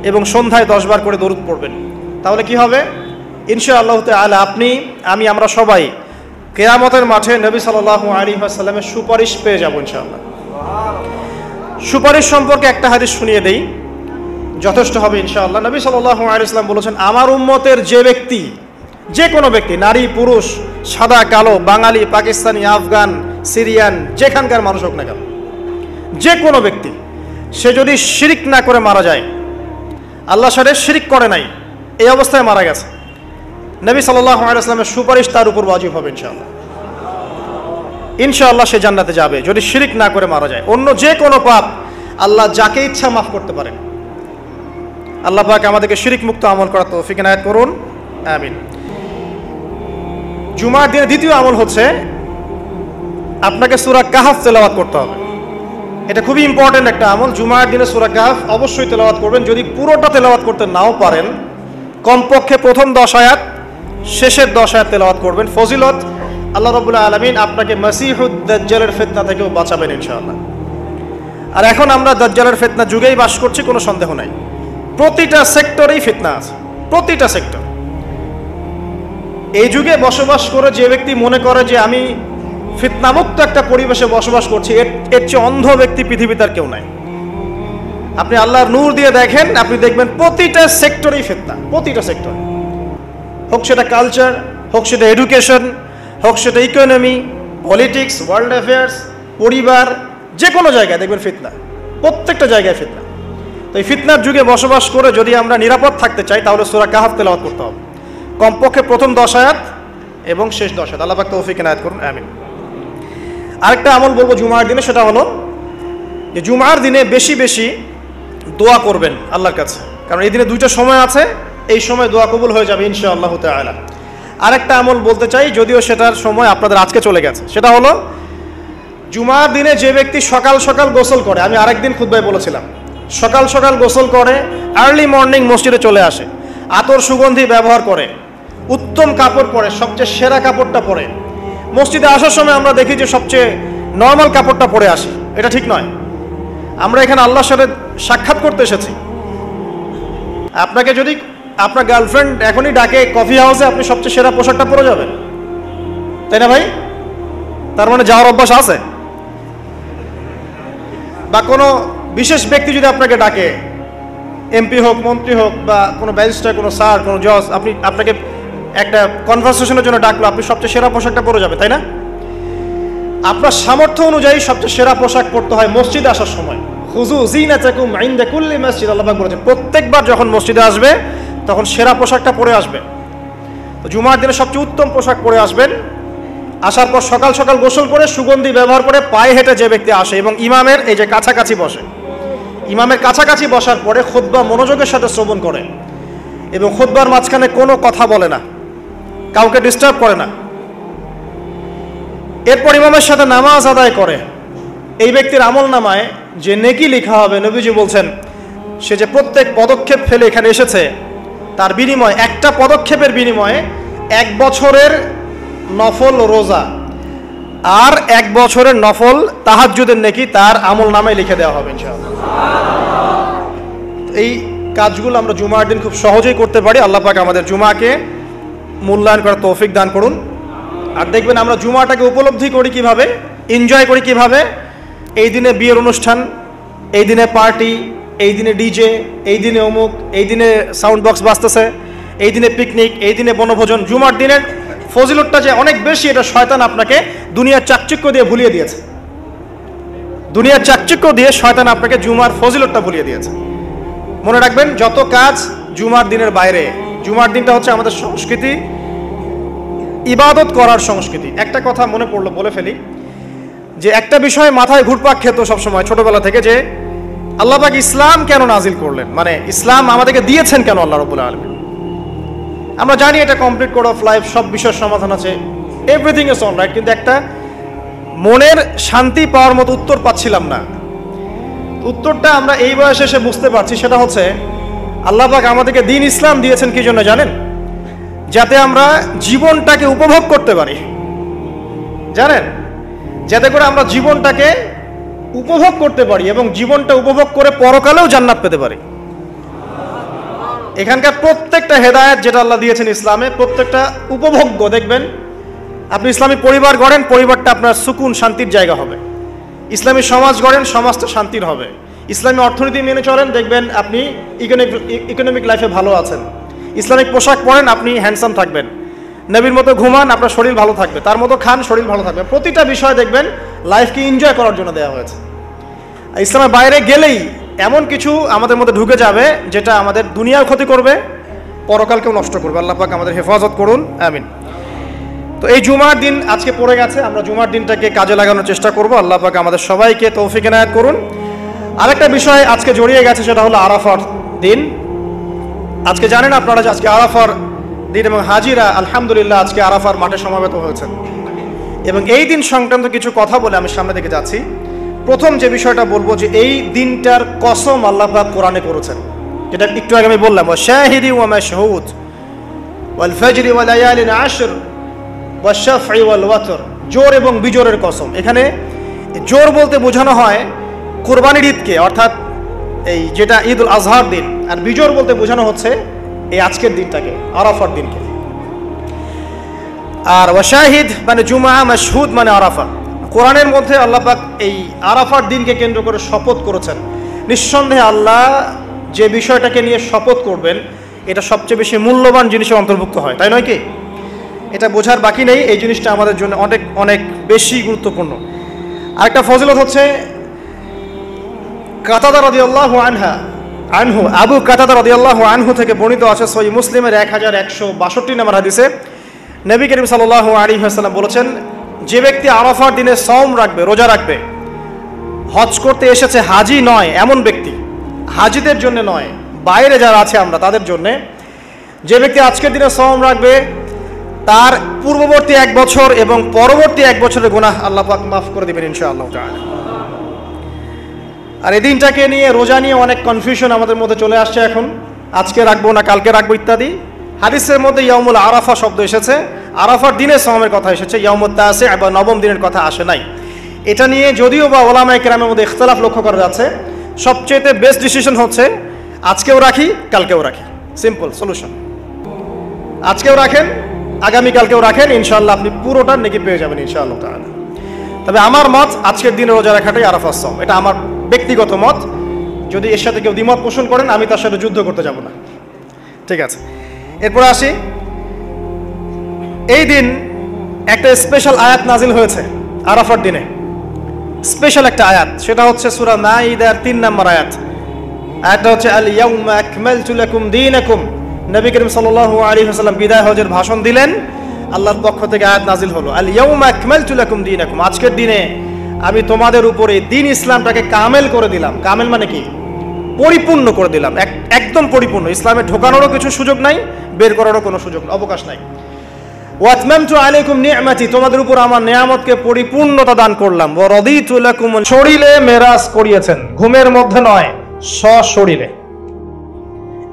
এবং সন্ধ্যায় 10 বার করে দরুদ পড়বেন। তাহলে কি হবে? ইনশাআল্লাহ তাআলা আপনি, আমি, আমরা সবাই কিয়ামতের মাঠে নবী সাল্লাল্লাহু আলাইহি ওয়াসাল্লামের সুপারিশ পেয়ে যাব ইনশাআল্লাহ। সুপারিশ সম্পর্কে একটা হাদিস শুনিয়ে দেই, যথেষ্ট হবে ইনশাআল্লাহ। নবী সাল্লাল্লাহু আলাইহি ওয়াসাল্লাম বলেছেন, আমার উম্মতের যে ব্যক্তি, যে কোনো ব্যক্তি, নারী পুরুষ, সাদা কালো, বাঙালি, পাকিস্তানি, আফগান, সিরিয়ান, যেখানকার মানুষ হোক না কেন, যে কোনো ব্যক্তি, সে যদি শিরিক না করে মারা যায়, আল্লাহর সাথে শিরিক করে নাই, এই অবস্থায় মারা গেছে, নবী সাল্লাল্লাহু আলাইহি ওয়াসাল্লামের সুপারিশ তার উপর ওয়াজিব হবে ইনশাআল্লাহ। ইনশাআল্লাহ সে জান্নাতে যাবে যদি শিরিক না করে মারা যায়। অন্য যে কোনো পাপ আল্লাহ যাকে ইচ্ছা মাফ করতে পারেন। আল্লাহ পাক আমাদেরকে শিরিক মুক্ত আমল করার তৌফিক এনায়েত করুন, আমিন। জুমার দিনে দ্বিতীয় আমল হচ্ছে আপনাকে সূরা কাহফ তেলাওয়াত করতে হবে। এটা খুবই ইম্পর্টেন্ট একটা আমল। জুমার দিনে সূরা কাহফ অবশ্যই তেলাওয়াত করবেন। যদি পুরোটা তেলাওয়াত করতে নাও পারেন, কমপক্ষে প্রথম 10 আয়াত, শেষের 10 আয়াত তেলাওয়াত করবেন। ফজিলত, আল্লাহ রাব্বুল আলামিন আপনাকে মাসিহুদ দাজ্জালের ফিতনা থেকেও বাঁচাবেন ইনশাআল্লাহ। আর এখন আমরা দাজ্জালের ফিতনা যুগেই বাস করছি, কোনো সন্দেহ নাই। প্রতিটা সেক্টরেই ফিতনা আছে, প্রতিটা সেক্টর। এই যুগে বসবাস করে যে ব্যক্তি মনে করে যে আমি ফিতনামুক্ত একটা পরিবেশে বসবাস করছি, এর চেয়ে অন্ধ ব্যক্তি পৃথিবীতে আর কেউ নাই। আপনি আল্লাহর নূর দিয়ে দেখেন, আপনি দেখবেন প্রতিটা সেক্টরেই ফিতনা, প্রতিটা সেক্টর। হোক সেটা কালচার, হোক সেটা এডুকেশন, হোক সেটা ইকোনমি, পলিটিক্স, ওয়ার্ল্ড অ্যাফেয়ার্স, পরিবার, যে কোনো জায়গায় দেখবেন ফিতনা, প্রত্যেকটা জায়গায় ফিতনা। তো এই ফিতনার যুগে বসবাস করে যদি আমরা নিরাপদ থাকতে চাই, তাহলে সূরা কাহফ তেলাওয়াত করতে হবে, কমপক্ষে প্রথম 10 আয়াত এবং শেষ 10 আয়াত। আল্লাহ পাক তৌফিক এনায়েত করুন, আমিন। আরেকটা আমল বলবো জুমার দিনে, সেটা হলো যে জুমার দিনে বেশি বেশি দোয়া করবেন আল্লাহর কাছে, কারণ এই দিনে 2টা সময় আছে, এই সময় দোয়া কবুল হয়ে যাবে ইনশাআল্লাহ তাআলা। আরেকটা আমল বলতে চাই, যদিও সেটার সময় আপনাদের আজকে চলে গেছে, সেটা হলো জুমার দিনে যে ব্যক্তি সকাল সকাল গোসল করে, আমি আরেকদিন খুতবায় বলেছিলাম, সকাল সকাল গোসল করে, আর্লি মর্নিং মসজিদে চলে আসে, আতর সুগন্ধি ব্যবহার করে, উত্তম কাপড় পরে, সবচেয়ে সেরা কাপড়টা পরে। মসজিদে আসার সময় আমরা দেখি যে সবচেয়ে নর্মাল কাপড়টা পরে আসি, এটা ঠিক নয়। আমরা এখানে আল্লাহর সাথে সাক্ষাৎ করতে এসেছি। আপনাকে যদি আপনার গার্লফ্রেন্ড এখনই ডাকে কফি হাউসে, আপনি সবচেয়ে সেরা পোশাকটা পরে যাবেন, তাই না ভাই? তার মানে যাওয়ার অভ্যাস আছে। বা কোনো বিশেষ ব্যক্তি যদি আপনাকে ডাকে, এমপি হোক, মন্ত্রী হোক, বা কোনো ব্যারিস্টার, কোনো স্যার, কোনো জজ, আপনাকে একটা কনভারসেশনের জন্য ডাকলো, আপনি সবচেয়ে সেরা পোশাকটা পরে যাবে, তাই না? আপনার সামর্থ্য অনুযায়ী সবচেয়ে সেরা পোশাক পরতে হয় মসজিদে আসার সময়। খুযু যিনাতাকুম ইনদা কুল্লি মসজিদ, আল্লাহ পাক বলেছেন প্রত্যেকবার যখন মসজিদে আসবে তখন সেরা পোশাকটা পরে আসবে। তো জুমার দিনে সবচেয়ে উত্তম পোশাক পরে আসবেন। আসার পর সকাল সকাল গোসল করে সুগন্ধি ব্যবহার করে পায়ে হেঁটে যে ব্যক্তি আসে এবং ইমামের এই যে কাছাকাছি বসে, ইমামের কাছাকাছি বসার পরে খুতবা মনোযোগের সাথে শ্রবণ করে এবং খুতবার মাঝখানে কোনো কথা বলে না, কাউকে ডিস্টার্ব করে না। এরপর ইমামের সাথে নামাজ আদায় করে। এই ব্যক্তির আমল নামায় যে নেকি লেখা হবে, নবীজি বলছেন সে যে প্রত্যেক পদক্ষেপ ফেলে এখানে এসেছে তার বিনিময়ে, একটা পদক্ষেপের বিনিময়ে 1 বছরের নফল রোজা আর 1 বছরের নফল তাহাজ্জুদের নেকি তার আমল নামায় লিখে দেওয়া হবে ইনশাআল্লাহ। এই কাজগুলো আমরা জুমার দিন খুব সহজেই করতে পারি। আল্লাহ পাক আমাদের জুমাকে মূল্যায়ন করার তৌফিক দান করুন। আর দেখবেন আমরা জুমাটাকে উপলব্ধি করি কিভাবে, এনজয় করি কিভাবে। এই দিনে বিয়ের অনুষ্ঠান, এই দিনে পার্টি, এই দিনে ডিজে, এই দিনে অমুক, এই দিনে সাউন্ড বক্স বাজতেছে, এই দিনে পিকনিক, এই দিনে বনভোজন। জুমার দিনের ফজিলতটা যে অনেক বেশি, এটা শয়তান আপনাকে দুনিয়ার চাকচিক্য দিয়ে ভুলিয়ে দিয়েছে। দুনিয়ার চাকচিক্য দিয়ে শয়তান আপনাকে জুমার ফজিলতটা ভুলিয়ে দিয়েছে। মনে রাখবেন, যত কাজ জুমার দিনের বাইরে। জুমার দিনটা হচ্ছে আমাদের সংস্কৃতি, ইবাদত করার সংস্কৃতি। একটা কথা মনে পড়লো, বলে ফেলি, যে একটা বিষয় মাথায় ঘুরপাক খেত সবসময় ছোটবেলা থেকে, যে আল্লাহ পাক ইসলাম কেন নাজিল করলেন, মানে ইসলাম আমাদেরকে দিয়েছেন কেন আল্লাহ রাব্বুল আলামিন। আমরা জানি এটা কমপ্লিট কোড অফ লাইফ, সব বিষয়ের সমাধান আছে, এভরিথিং ইজ অল রাইট, কিন্তু একটা মনের শান্তি পাওয়ার মতো উত্তর পাচ্ছিলাম না। উত্তরটা আমরা এই বয়সে এসে বুঝতে পারছি, সেটা হচ্ছে আল্লাহ পাক আমাদেরকে দ্বীন ইসলাম দিয়েছেন কি জন্য জানেন? যাতে আমরা জীবনটাকে উপভোগ করতে পারি। জানেন, যাতে করে আমরা জীবনটাকে উপভোগ করতে পারি এবং জীবনটা উপভোগ করে পরকালেও জান্নাত পেতে পারি। এখানকার প্রত্যেকটা হেদায়েত যেটা আল্লাহ দিয়েছেন ইসলামে, প্রত্যেকটা উপভোগ্য। দেখবেন আপনি ইসলামী পরিবার গড়েন, পরিবারটা আপনার সুকুন শান্তির জায়গা হবে। ইসলামী সমাজ গড়েন, সমাজটা শান্তির হবে। ইসলামী অর্থনীতি মেনে চলেন, দেখবেন আপনি ইকোনমিক লাইফে ভালো আছেন। ইসলামিক পোশাক পরেন, আপনি হ্যান্ডসাম থাকবেন। নবীর মতো ঘুমান, আপনার শরীর ভালো থাকবে। তার মতো খান, শরীর ভালো থাকবে। প্রতিটা বিষয় দেখবেন লাইফকে এনজয় করার জন্য দেওয়া হয়েছে। ইসলামের বাইরে গেলেই এমন কিছু আমাদের মধ্যে ঢুকে যাবে যেটা আমাদের দুনিয়াও ক্ষতি করবে, পরকালকেও নষ্ট করবে। আল্লাহ পাক আমাদের হেফাজত করুন, আমিন। তো এই জুমার দিন আজকে পড়ে গেছে, আমরা জুমার দিনটাকে কাজে লাগানোর চেষ্টা করব। আল্লাহ পাক আমাদের সবাইকে তৌফিক এনায়েত করুন। আরেকটা বিষয় আজকে জড়িয়ে গেছে, সেটা হলো আরাফার দিন। আজকে জানেন আপনারা যে আজকে আরাফার দিন এবং হাজিরা আলহামদুলিল্লাহ আজকে আরাফার মাঠে সমবেত হয়েছেন। এবং এই দিন সংক্রান্ত কিছু কথা বলে আমি সামনে দিকে যাচ্ছি। প্রথম যে বিষয়টা বলবো, যে এই দিনটার কসম আল্লাহ পাক কোরআনে করেছেন, যেটা একটু আগে আমি বললাম, শাহিদি ওয়া মাশহুদ ওয়াল ফাজরি ওয়া লায়ালিন আশর ওয়া শাফঈ ওয়াল ওয়াতর। জোর এবং বিজোরের কসম। এখানে জোর বলতে বোঝানো হয় কুরবানির ঈদকে, অর্থাৎ এই যেটা ঈদ উল আজহার দিন, আর বিজোর বলতে বোঝানো হচ্ছে এই আজকের দিনটাকে, আরাফার দিনকে। আর ওয়াশাহিদ মানে জুমা, মাশহুদ মানে আরাফা। কোরআনের মধ্যে আল্লাহ পাক এই আরাফার দিনকে কেন্দ্র করে শপথ করেছেন। নিঃসন্দেহে আল্লাহ যে বিষয়টাকে নিয়ে শপথ করবেন, এটা সবচেয়ে বেশি মূল্যবান জিনিসের অন্তর্ভুক্ত হয়, তাই নয় কি? এটা বোঝার বাকি নেই, এই জিনিসটা আমাদের জন্য অনেক অনেক বেশি গুরুত্বপূর্ণ। আরেকটা ফজিলত হচ্ছে কাতাদা রাদিয়াল্লাহু আনহু, আবু কাতাদা রাদিয়াল্লাহু আনহু থেকে বর্ণিত আছে সহিহ মুসলিমের 1162 নম্বর হাদিসে, নবী করিম সাল্লাল্লাহু আলাইহি ওয়াসাল্লাম বলেছেন, যে ব্যক্তি আরাফার দিনে সওম রাখবে, রোজা রাখবে, হজ করতে এসেছে, হাজি নয় এমন ব্যক্তি, হাজিদের জন্য নয়, বাইরে যারা আছে আমরা তাদের জন্য, যে ব্যক্তি আজকের দিনে সওম রাখবে, তার পূর্ববর্তী 1 বছর এবং পরবর্তী 1 বছরের গুনাহ আল্লাহ পাক মাফ করে দিবেন ইনশাআল্লাহ তাআলা। আর এই দিনটাকে নিয়ে, রোজা নিয়ে অনেক কনফিউশন আমাদের মধ্যে চলে আসছে এখন, আজকে রাখবো না কালকে রাখবো ইত্যাদি। হাদিসের মধ্যে ইয়াউমুল আরাফা শব্দ এসেছে, আরাফার দিনে সওমের কথা এসেছে, ইয়াউমুত তাসি বা নবম দিনের কথা আসে নাই। এটা নিয়ে যদিও বা ওলামায়ে কেরামের মধ্যে ইখতিলাফ লক্ষ্য করা যাচ্ছে, সবচেয়ে বেস্ট ডিসিশন হচ্ছে আজকেও রাখি কালকেও রাখি, সিম্পল সলিউশন। আজকেও রাখেন আগামীকালকেও রাখেন, ইনশাআল্লাহ আপনি পুরোটা নেকি পেয়ে যাবেন ইনশাআল্লাহ তাআলা। তবে আমার মত আজকের দিনে রোজা রাখাটাই আরাফার সওম, এটা আমার ব্যক্তিগত মত। যদি এর সাথে কেউ দ্বিমত পোষণ করেন আমি তার সাথে যুদ্ধ করতে যাব না, ঠিক আছে। এরপরে আসি, এই দিন একটা স্পেশাল আয়াত নাজিল হয়েছে আরাফার দিনে, স্পেশাল একটা আয়াত, সেটা হচ্ছে সূরা মাইদার 3 নম্বর আয়াত। আয়াতটা হচ্ছে আল ইয়াউমা আকমালতু লাকুম দীনাকুম। নবী করিম সাল্লাল্লাহু আলাইহি ওয়াসাল্লাম বিদায় হজের ভাষণ দিলেন, আল্লাহর পক্ষ থেকে আয়াত নাজিল হলো, আল ইয়াউমা আকমালতু লাকুম দীনাকুম, আজকের দিনে আমি তোমাদের উপরে দিন ইসলামটাকে কামেল করে দিলাম। কামেল মানে কি? পরিপূর্ণ করে দিলাম, একদম পরিপূর্ণ। ইসলামে ঢোকানোরও কিছু সুযোগ নাই, বের করারও কোনো সুযোগ অবকাশ নাই। ওয়াতমামতু আলাইকুম নি'মাতি, তোমাদের উপর আমার নিয়ামতকে পরিপূর্ণতা দান করলাম। ওয়া রাদিতু লাকুম, শরীরে মেরাজ করিয়েছেন, ঘুমের মধ্যে নয়, সশরীরে।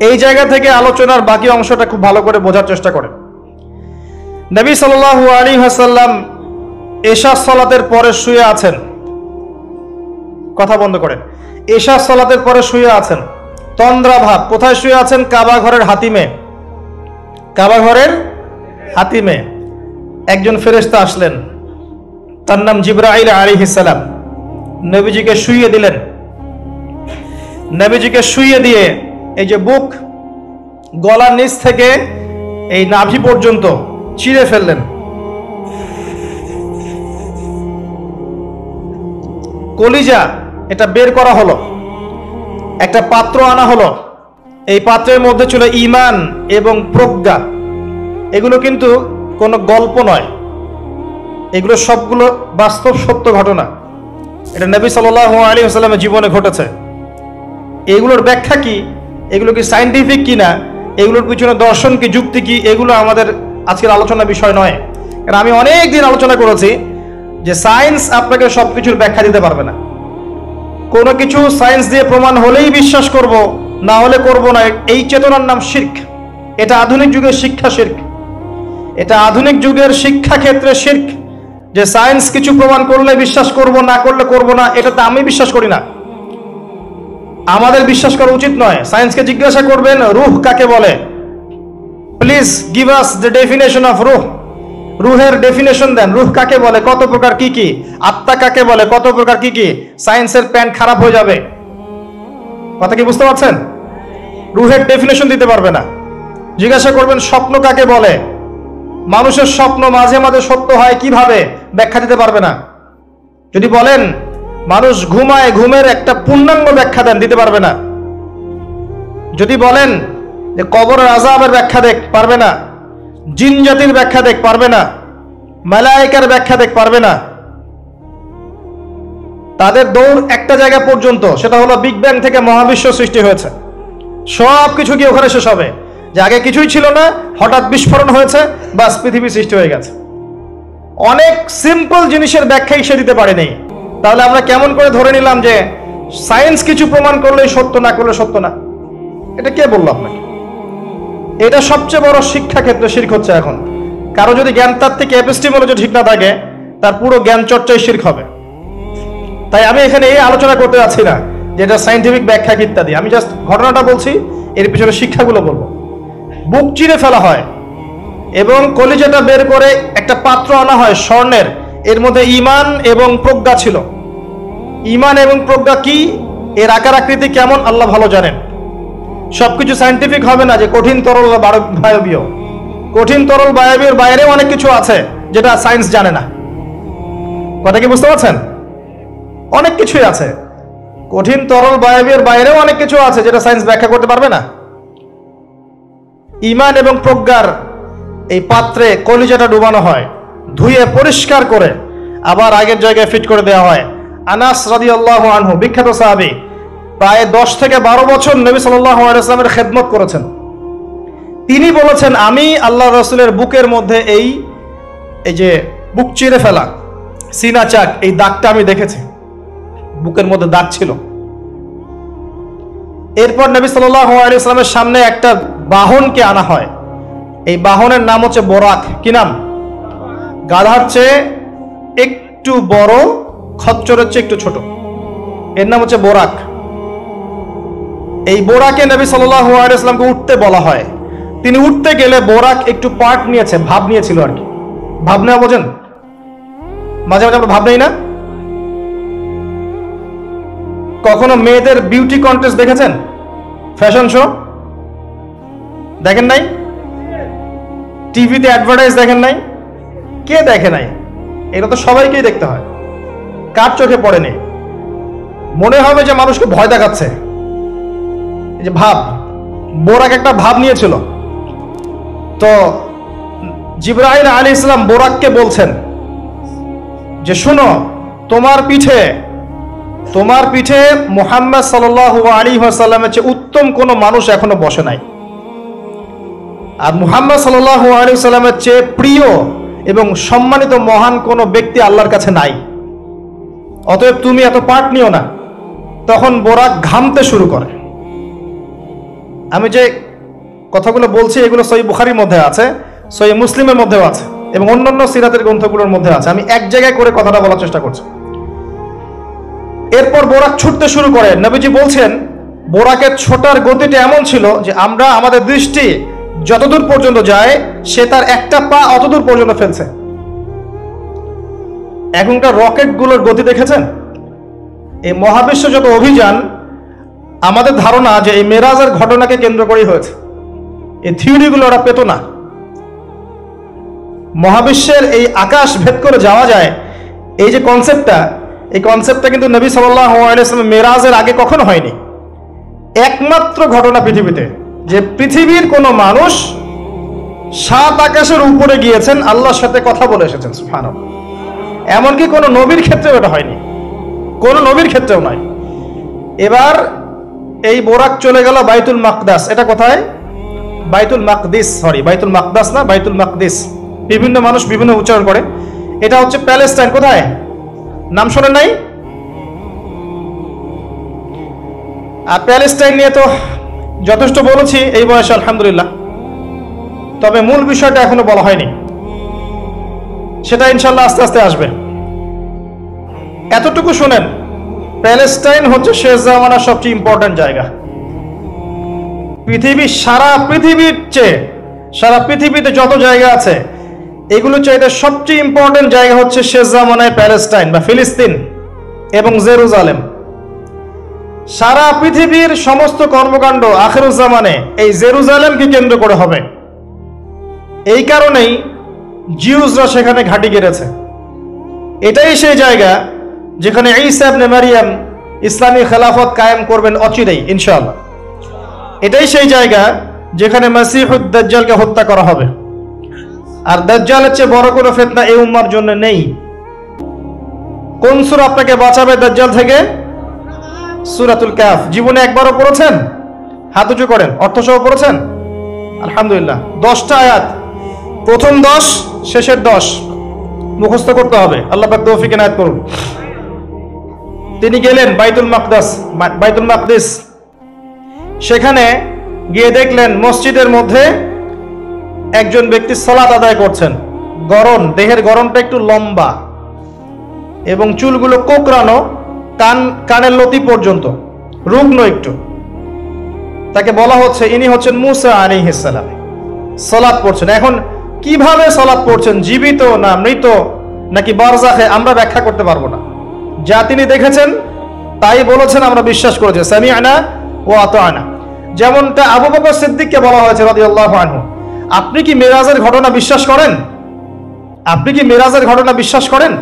এই জায়গা থেকে আলোচনার বাকি অংশটা খুব ভালো করে বোঝার চেষ্টা করেন। নবী সাল্লাল্লাহু আলাইহি ওয়াসাল্লাম এশা সালাতের পরে শুয়ে আছেন, কথা বন্ধ করেন, এশা সালাতের পরে শুয়ে আছেন, তন্দ্রা ভাব। কোথায় শুয়ে আছেন? কাবা ঘরের হাতিমে। কাবা ঘরের হাতিমে একজন ফেরেশতা আসলেন, তার নাম জিবরাইল আলাইহিস সালাম। নবীজিকে শুইয়ে দিলেন, নবীজিকে শুইয়ে দিয়ে এই যে বুক, গলার নিচ থেকে এই নাভি পর্যন্ত চিরে ফেললেন। কলিজা এটা বের করা হলো, একটা পাত্র আনা হলো, এই পাত্রের মধ্যে ছিল ঈমান এবং প্রজ্ঞা। এগুলো কিন্তু কোনো গল্প নয়, এগুলো সবগুলো বাস্তব সত্য ঘটনা। এটা নবী সাল্লাল্লাহু আলাইহি ওয়াসাল্লামের জীবনে ঘটেছে। এগুলোর ব্যাখ্যা কি, এগুলো কি সায়েন্টিফিক কি না, এগুলোর পিছনে দর্শন কি, যুক্তি কি, এগুলো আমাদের আজকের আলোচনার বিষয় নয়। কারণ আমি অনেক দিন আলোচনা করেছি যে সায়েন্স আপনাকে সবকিছুর ব্যাখ্যা দিতে পারবে না। কোনো কিছু সায়েন্স দিয়ে প্রমাণ হলেই বিশ্বাস করব, না হলে করব না, এই চেতনার নাম শিরক। এটা আধুনিক যুগের শিক্ষা শিরক, এটা আধুনিক যুগের শিক্ষা ক্ষেত্রে শিরক, যে সায়েন্স কিছু প্রমাণ করলে বিশ্বাস করব, না করলে করব না। এটাতে আমি বিশ্বাস করি না, আমাদের বিশ্বাস করা উচিত নয়। সায়েন্সকে জিজ্ঞাসা করবেন রূহ কাকে বলে, please give us the definition of রূহ। রূহের ডেফিনেশন দেন, রূহ কাকে বলে, কত প্রকার কি কি, আত্মা কাকে বলে, কত প্রকার কি কি। সায়েন্সের প্যান্ট খারাপ হয়ে যাবে, কথা কি বুঝতে পারছেন? রূহের ডেফিনেশন দিতে পারবে না। জিজ্ঞাসা করবেন স্বপ্ন কাকে বলে, মানুষের স্বপ্ন মাঝে মাঝে সত্য হয় কিভাবে, ব্যাখ্যা দিতে পারবে না। যদি বলেন মানুষ ঘুমায়, ঘুমের একটা পূর্ণাঙ্গ ব্যাখ্যা দেন, দিতে পারবে না। যদি বলেন যে কবরের আযাবের ব্যাখ্যা দেখ, পারবে না। জিন জাতির ব্যাখ্যা দেখ, পারবে না। মালায়েকার ব্যাখ্যা দেখ, পারবে না। তাদের দৌড় একটা জায়গা পর্যন্ত, সেটা হলো বিগ ব্যাং থেকে মহাবিশ্ব সৃষ্টি হয়েছে। সব কিছু কি ওখানে শেষ হবে? যে আগে কিছুই ছিল না, হঠাৎ বিস্ফোরণ হয়েছে, বাস পৃথিবী সৃষ্টি হয়ে গেছে। অনেক সিম্পল জিনিসের ব্যাখ্যাই সে দিতে পারেনি। তাহলে আমরা কেমন করে ধরে নিলাম যে সায়েন্স কিছু প্রমাণ করলেই সত্য, না করলে সত্য না? এটা কে বললো আপনাকে? এটা সবচেয়ে বড় শিক্ষা ক্ষেত্রে শিরক হচ্ছে এখন। কারো যদি জ্ঞানতাত্ত্বিক এপিস্টিমোলজি ঠিক না থাকে, তার পুরো জ্ঞান চর্চাই শিরক হবে। তাই আমি এখানে এই আলোচনা করতে যাচ্ছি না যে এটা সায়েন্টিফিক ব্যাখ্যা ইত্যাদি, আমি জাস্ট ঘটনাটা বলছি, এর পিছনে শিক্ষাগুলো বলবো। বুক চিরে ফেলা হয় এবং কলিজাটা বের করে একটা পাত্র আনা হয় স্বর্ণের, এর মধ্যে ঈমান এবং প্রজ্ঞা ছিল। ঈমান এবং প্রজ্ঞা কি, এর আকার আকৃতি কেমন আল্লাহ ভালো জানেন। সবকিছু সায়েন্টিফিক হবে না যে কঠিন তরল বায়বীয়। কঠিন তরল বায়বীয় বাইরে অনেক কিছু আছে যেটা সায়েন্স জানে না, কথা কি বুঝতে পারছেন? অনেক কিছুই আছে, কঠিন তরল বায়বীয় বাইরেও অনেক কিছু আছে যেটা সায়েন্স ব্যাখ্যা করতে পারবে না। ঈমান এবং প্রজ্ঞার এই পাত্রে কলিজাটা ডুবানো হয়, ধুয়ে পরিষ্কার করে আবার আগের জায়গায় ফিট করে দেওয়া হয়। আনাস রাদিয়াল্লাহু আনহু, বিখ্যাত সাহাবী, প্রায় 10 থেকে 12 বছর নবী সাল্লাল্লাহু আলাইহি ওয়াসাল্লামের খেদমত করেছেন। তিনি বলেছেন, আমি আল্লাহ রাসূলের বুকের মধ্যে এই যে বুক চিরে ফেলা, সিনা চাক, এই দাগটা আমি দেখেছি, বুকের মধ্যে দাগ ছিল। এরপর নবী সাল্লাল্লাহু আলাইহি ওয়াসাল্লামের সামনে একটা বাহনকে আনা হয়, এই বাহনের নাম হচ্ছে বোরাক। কি নাম? গাধার চেয়ে একটু বড়, খচ্চরের চেয়ে একটু ছোট, এর নাম হচ্ছে বোরাক। এই বোরাকে নবী সাল্লাল্লাহু আলাইহি ওয়াসাল্লামকে উঠতে বলা হয়। তিনি উঠতে গেলে বোরাক একটু পার্ট নিয়েছে, ভাব নিয়েছিল আর কি। ভাব নেওয়া বোঝেন? মাঝে মাঝে আমরা ভাব নেই না? কখনো মেয়েদের বিউটি কন্টেস্ট দেখেছেন? ফ্যাশন শো দেখেন নাই? টিভিতে অ্যাডভার্টাইজ দেখেন নাই? কে দেখে নাই? এটা তো সবাইকেই দেখতে হয়। কার চোখে পড়েনি? মনে হবে যে মানুষকে ভয় দেখাচ্ছে। এই যে ভাব, বোরাক একটা ভাব নিয়েছিল। তো জিবরাইল আলাইহিস সালাম বোরাককে বলছেন যে শোনো, তোমার পিঠে মুহাম্মদ সাল্লাল্লাহু আলাইহি ওয়াসাল্লামের চেয়ে উত্তম কোনো মানুষ এখনো বসে নাই, আর মুহাম্মদ সাল্লাল্লাহু আলাইহি ওয়াসাল্লামের চেয়ে প্রিয় এবং সম্মানিত মহান কোনো ব্যক্তি আল্লাহর কাছে নাই। অতএব তুমি এত পার্ট নিও না। তখন বোরাক ঘামতে শুরু করে। আমি যে কথাগুলো বলছি এগুলো সহিহ বুখারীর মধ্যে আছে, সহিহ মুসলিমের মধ্যেও আছে এবং অন্যান্য সিরাতের গ্রন্থগুলোর মধ্যে আছে। আমি এক জায়গায় করে কথাটা বলার চেষ্টা করছি। এরপর বোরাক ছুটতে শুরু করে। নবীজি বলছেন বোরাকের ছোটার গতিটা এমন ছিল যে আমরা আমাদের দৃষ্টি যতদূর পর্যন্ত যায় সে তার একটা পা অতদূর পর্যন্ত ফেলছে। এখনকার রকেটগুলোর গতি দেখেছেন? এই মহাবিশ্ব যত অভিযান, আমাদের ধারণা যে এই মেরাজের ঘটনাকে কেন্দ্র করেই হয়েছে। এই থিওরিগুলো ওরা পেত না। মহাবিশ্বের এই আকাশ ভেদ করে যাওয়া যায়, এই যে কনসেপ্টটা, এই কনসেপ্টটা কিন্তু নবী সাল্লাল্লাহু আলাইহি ওয়াসাল্লাম মেরাজের আগে কখনো হয়নি। একমাত্র ঘটনা পৃথিবীতে যে পৃথিবীর কোনো মানুষ 7 আকাশের উপরে গিয়েছেন, আল্লাহর সাথে কথা বলে এসেছেন। সুবহানাল্লাহ। এমনকি কোনো নবীর ক্ষেত্রেও এটা হয়নি, কোনো নবীর ক্ষেত্রেও নয়। এবার এই বোরাক চলে গেল বাইতুল মাকদাস। এটা কোথায়? বাইতুল মাকদিস, বাইতুল মাকদাস না, বাইতুল মাকদিস। বিভিন্ন মানুষ বিভিন্ন উচ্চারণ করে। এটা হচ্ছে প্যালেস্টাইন। কোথায়? নাম শোনেন নাই? আর প্যালেস্টাইন নিয়ে তো যথেষ্ট বলেছি এই বয়সে, আলহামদুলিল্লাহ। তবে মূল বিষয়টা এখনো বলা হয়নি, সেটা ইনশাল্লাহ আস্তে আস্তে আসবে। এতটুকু শুনেন, প্যালেস্টাইন হচ্ছে শেষ জামানার সবচেয়ে ইম্পর্টেন্ট জায়গা। সারা পৃথিবীতে যত জায়গা আছে এগুলো চাইতে সবচেয়ে ইম্পর্টেন্ট জায়গা হচ্ছে শেষ জামানায় প্যালেস্টাইন বা ফিলিস্তিন এবং জেরুজালেম। সারা পৃথিবীর সমস্ত কর্মকাণ্ড আখিরুজ্জামানে এই জেরুজালেমকে কেন্দ্র করে হবে। এই কারণেই জিউসরা সেখানে ঘাঁটি গেড়েছে। এটাই সেই জায়গা যেখানে ঈসা ইবনে মারিয়াম ইসলামী খেলাফত কায়েম করবেন অচিরেই ইনশাআল্লাহ। এটাই সেই জায়গা যেখানে মাসিহুদ দাজ্জালকে হত্যা করা হবে। আর দাজ্জালের চেয়ে বড় কোনো ফিতনা এই উম্মার জন্য নেই। কোন সূরা আপনাকে বাঁচাবে দাজ্জাল থেকে? সূরাতুল কাহফ। জীবনে একবারও পড়েছেন? হাত উঁচু করেন। অর্থসহ পড়েছেন? আলহামদুলিল্লাহ। 10টা আয়াত, প্রথম 10, শেষের 10 মুখস্থ করতে হবে। আল্লাহ পাক তৌফিক এনায়েত করুন। তিনি গেলেন বাইতুল মাকদিস। সেখানে গিয়ে দেখলেন মসজিদের মধ্যে একজন ব্যক্তি সালাত আদায় করছেন। দেহের গড়নটা একটু লম্বা এবং চুলগুলো কোকড়ানো, কানের লতি পর্যন্ত, রুগ্ন একটু। তাকে বলা হচ্ছে ইনি হচ্ছেন মুসা আলাইহিস সালাম, সালাত পড়ছেন। এখন কিভাবে সালাত পড়ছেন, জীবিত না মৃত নাকি বারজাখে, আমরা ব্যাখ্যা করতে পারবো না। যা তিনি দেখেছেন তাই বলেছেন, আমরা বিশ্বাস করেছি। সামি'না ওয়া আতা'না। যেমনটা আবু বকর সিদ্দিককে বলা হয়েছে রাদিয়াল্লাহু আনহু, আপনি কি মেরাজের ঘটনা বিশ্বাস করেন?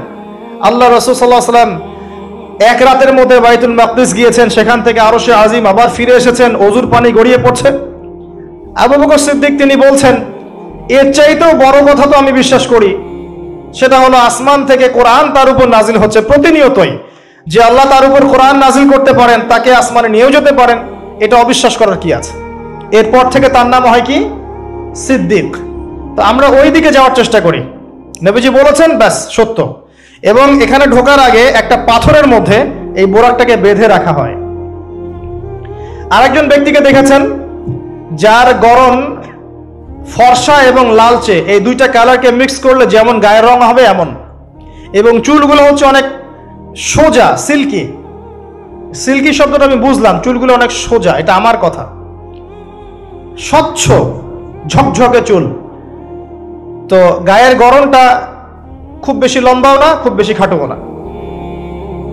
আল্লাহ রাসূল সাল্লাল্লাহু আলাইহি ওয়াসাল্লাম এক রাতের মধ্যে বাইতুল মাকদিস গিয়েছেন, সেখান থেকে আরশে আজিম, আবার ফিরে এসেছেন, ওযুর পানি গড়িয়ে পড়ছে। আবু বকর সিদ্দিক তিনি বলছেন, এর চাইতেও বড় কথা তো আমি বিশ্বাস করি, সেটা হলো আসমান থেকে কোরআন তার উপর নাজিল হচ্ছে প্রতিনিয়তই। যে আল্লাহ তার উপর কোরআন নাজিল করতে পারেন, তাকে আসমানে নিয়েও যেতে পারেন, এটা অবিশ্বাস করার কি আছে? এরপর থেকে তার নাম হয় কি? সিদ্দিক। তো আমরা ওই দিকে যাওয়ার চেষ্টা করি। নবীজি বলেছেন, ব্যাস সত্য। এবং এখানে ঢোকার আগে একটা পাথরের মধ্যে এই বোরাকটাকে বেঁধে রাখা হয়। আরেকজন ব্যক্তিকে দেখেছেন যার গড়ন ফর্সা এবং লালচে এই দুইটা কালারকে মিক্স করলে যেমন গায়ের রং হবে এমন, এবং চুলগুলো হচ্ছে অনেক সোজা, সিল্কি। সিল্কি শব্দটা আমি বুঝলাম, চুলগুলো অনেক সোজা, এটা আমার কথা। স্বচ্ছ ঝকঝকে চুল। তো গায়ের গড়নটা খুব বেশি লম্বাও না, খুব বেশি খাটোও না।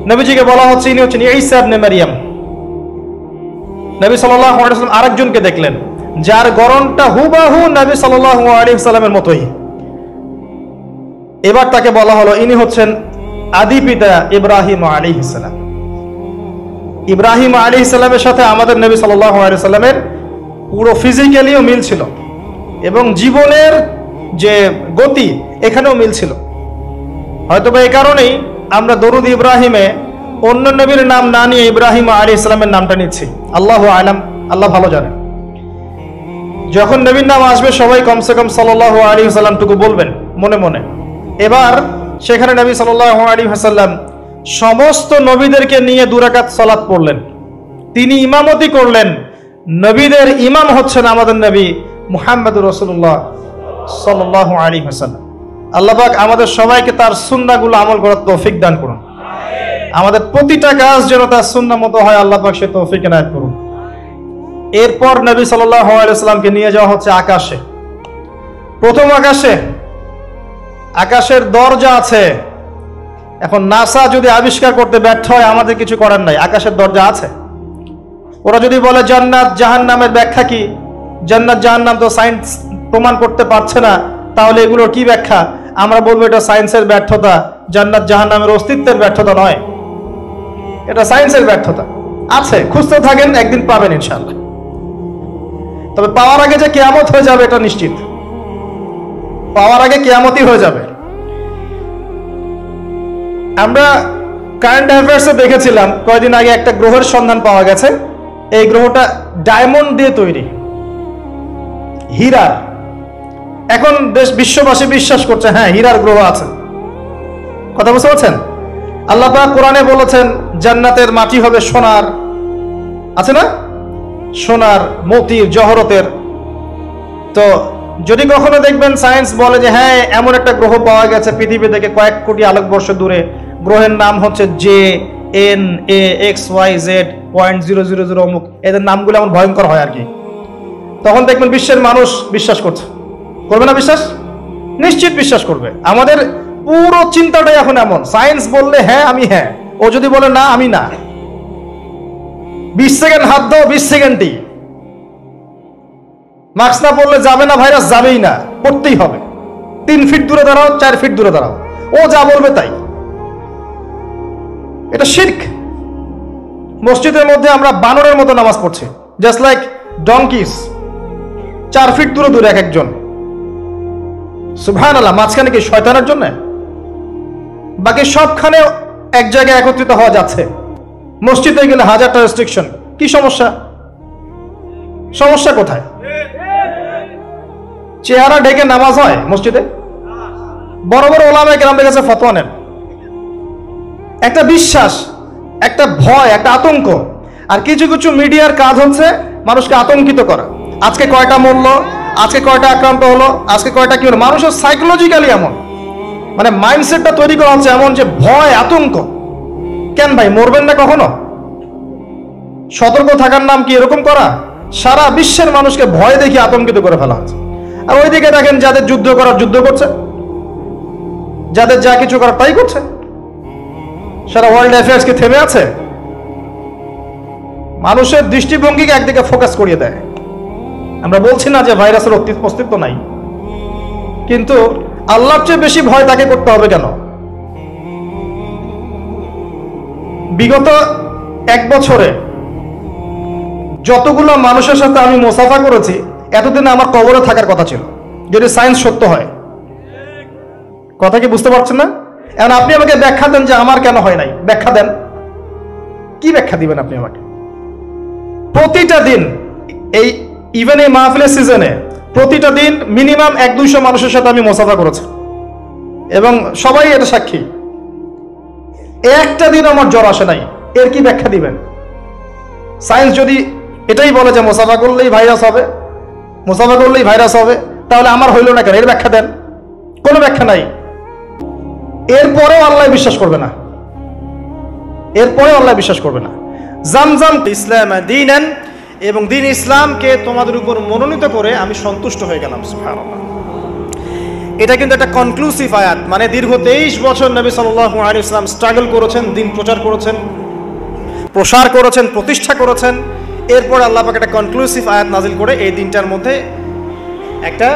নবীজিকে বলা হচ্ছে ইনি হচ্ছেন ঈসা ইবনে মারইয়াম। নবী সাল্লাল্লাহু আলাইহি ওয়াসাল্লাম আরেকজনকে দেখলেন যার গড়নটা হুবাহু নবী সাল্লাল্লাহু আলাইহি ওয়াসাল্লামের মতোই। এবার তাকে বলা হলো ইনি হচ্ছেন আদি পিতা ইব্রাহিম আলাইহিস সালাম। ইব্রাহিম আলাইহিস সালামের সাথে আমাদের নবী সাল্লাল্লাহু আলাইহি ওয়াসাল্লামের পুরো ফিজিক্যালিও মিল ছিল, এবং জীবনের যে গতি এখানেও মিল ছিল। হয়তোবা এই কারণেই আমরা দরুদ ইব্রাহিমে অন্য নবীর নাম না নিয়ে ইব্রাহিম আলাইহিস সালামের নামটা নিচ্ছি। আল্লাহু আলাম, আল্লাহ ভালো জানেন। যখন নবীর নাম আসবে সবাই কমসে কম সাল্লাল্লাহু আলাইহি ওয়াসাল্লাম টুকু বলবেন মনে মনে। এবার সেখানে নবী সাল্লাল্লাহু আলাইহি ওয়াসাল্লাম সমস্ত নবীদেরকে নিয়ে 2 রাকাত সালাত পড়লেন। তিনি ইমামতি করলেন। নবীদের ইমাম হচ্ছেন আমাদের নবী মুহাম্মদুর রাসূলুল্লাহ সাল্লাল্লাহু আলাইহি ওয়াসাল্লাম। আল্লাহ পাক আমাদের সবাইকে তার সুন্নাহগুলো আমল করার তৌফিক দান করুন। আমাদের প্রতিটা কাজ যেন তার সুন্নাহ মতো হয়, আল্লাহ পাক সে তৌফিক এনায়েত করুন। এরপর নবী সাল্লাল্লাহু আলাইহি ওয়াসাল্লামকে নিয়ে যাওয়া হচ্ছে আকাশে। প্রথম আকাশে, আকাশের দরজা আছে। এখন নাসা যদি আবিষ্কার করতে ব্যর্থ হয় আমাদের কিছু করার নাই, আকাশের দরজা আছে। ওরা যদি বলে জান্নাত জাহান্নামের ব্যাখ্যা কি, জান্নাত জাহান্নাম তো সায়েন্স প্রমাণ করতে পারছে না, তাহলে এগুলোর কি ব্যাখ্যা? আমরা বলবো এটা সায়েন্সের ব্যর্থতা, জান্নাত জাহান্নামের অস্তিত্বের ব্যর্থতা নয়, এটা সায়েন্সের ব্যর্থতা। আছে, খুঁজতে থাকেন, একদিন পাবেন ইনশাআল্লাহ। তবে পাওয়ার আগে যে কিয়ামত হয়ে যাবে এটা নিশ্চিত, পাওয়ার আগে কিয়ামতই হয়ে যাবে। আমরা কারেন্ট অ্যাফেয়ার্সে দেখেছিলাম কয়েকদিন আগে একটা গ্রহের সন্ধান পাওয়া গেছে। এই গ্রহটা ডায়মন্ড দিয়ে তৈরি, হীরার। এখন বিশ্ববাসী বিশ্বাস করছে হ্যাঁ হীরার গ্রহ আছে। কথা বুঝতে পারছেন? আল্লাহ পাক কোরআনে বলেছেন জান্নাতের মাটি হবে সোনার, আছে না, সোনার, মতির, জহরতের। তো যদি কখনো দেখবেন সায়েন্স বলে যে হ্যাঁ এমন একটা গ্রহ পাওয়া গেছে পৃথিবী থেকে কয়েক কোটি আলোকবর্ষ দূরে, গ্রহের নাম হচ্ছে JNAXYZ.000 অমুক, এদের নামগুলো এমন ভয়ঙ্কর হয় আর কি, তখন দেখবেন বিশ্বের মানুষ বিশ্বাস করছে। করবে না বিশ্বাস? নিশ্চিত বিশ্বাস করবে। আমাদের পুরো চিন্তাটাই এখন এমন, সায়েন্স বললে হ্যাঁ আমি হ্যাঁ, ও যদি বলে না আমি না। 20 সেকেন্ড হাত দাও, 20 সেকেন্ডই। মাস্ক না পড়লে যাবে না, ভাইরাস যাবেই না, পড়তেই হবে। 3 ফিট দূরে দাঁড়াও, 4 ফিট দূরে দাঁড়াও, ও যা বলবে তাই। এটা শিরক। মসজিদের মধ্যে আমরা বানরের মতো নামাজ পড়ছি, জাস্ট লাইক ডঙ্কিস, 4 ফিট দূরে দূরে এক একজন। সুবহানাল্লাহ। মাঝখানে কি শয়তানের জন্য? বাকি সবখানে এক জায়গায় একত্রিত হওয়া যাচ্ছে। মসজিদে গেলে 1000টা রেস্ট্রিকশন, কি সমস্যা? সমস্যা কোথায়? চেহারা ঢেকে নামাজ হয় মসজিদে? বড় বড় ওলামায়ে কেরামদের কাছে ফতোয়া নেন। একটা বিশ্বাস, একটা ভয়, একটা আতঙ্ক। আর কিছু কিছু মিডিয়ার কাজ হচ্ছে মানুষকে আতঙ্কিত করা। আজকে কয়টা মরলো, আজকে কয়টা আক্রান্ত হলো, আজকে কয়টা কি হলো। মানুষের সাইকোলজিক্যালি এমন, মানে মাইন্ডসেটটা তৈরি করা হচ্ছে এমন যে ভয়, আতঙ্ক। কেন ভাই, মরবেন না কখনো? সতর্ক থাকার নাম কি এরকম করা? সারা বিশ্বের মানুষকে ভয় দেখিয়ে আতঙ্কিত করে ফেলা হচ্ছে। আর ওইদিকে দেখেন যাদের যুদ্ধ করার যুদ্ধ করছে, যাদের যা কিছু করার তাই করছে। সারা ওয়ার্ল্ড অ্যাফেয়ার্স কি থেমে আছে? মানুষের দৃষ্টিভঙ্গিকে একদিকে ফোকাস করিয়ে দেয়। আমরা বলছি না যে ভাইরাসের অস্তিত্ব নাই, কিন্তু আল্লাহর চেয়ে বেশি ভয় তাকে করতে হবে কেন? বিগত 1 বছরে যতগুলো মানুষের সাথে আমি মুসাফা করেছি, এতদিনে আমার কবরে থাকার কথা ছিল, যদি সায়েন্স সত্য হয়। কথা কি বুঝতে পারছেন না? এখন আপনি আমাকে ব্যাখ্যা দেন যে আমার কেন হয় নাই, ব্যাখ্যা দেন। কি ব্যাখ্যা দিবেন আপনি আমাকে? প্রতিটা দিন ইভেন এই মাহফিলের সিজনে প্রতিটা দিন মিনিমাম 100-200 মানুষের সাথে আমি মুসাফা করেছি, এবং সবাই এটা সাক্ষী। একটা দিন আমার জ্বর আসে নাই, এর কি ব্যাখ্যা দিবেন? সায়েন্স যদি এটাই বলে যে মুসাফা করলেই ভাইরাস হবে, মুসাফা করলেই ভাইরাস হবে, তাহলে আমার হইল না কেন, এর ব্যাখ্যা দেন। কোনো ব্যাখ্যা নাই। এরপরেও আল্লাহ বিশ্বাস করবে না, এরপরেও আল্লাহ বিশ্বাস করবে না। জামজাম ইসলাম দীনান, এবং দিন ইসলামকে তোমাদের উপর মনোনীত করে আমি সন্তুষ্ট হয়ে গেলাম। সুবহানাল্লাহ। এটা কিন্তু একটা কনক্লুসিভ আয়াত, মানে দীর্ঘ 23 বছর নবী সাল্লাল্লাহু আলাইহি ওয়াসাল্লাম স্ট্রাগল করেছেন, দিন প্রচার করেছেন, প্রসার করেছেন, প্রতিষ্ঠা করেছেন। এরপর আল্লাহ পাক একটা কনক্লুসিভ আয়াত নাজিল করে এই দিনটার মধ্যে একটা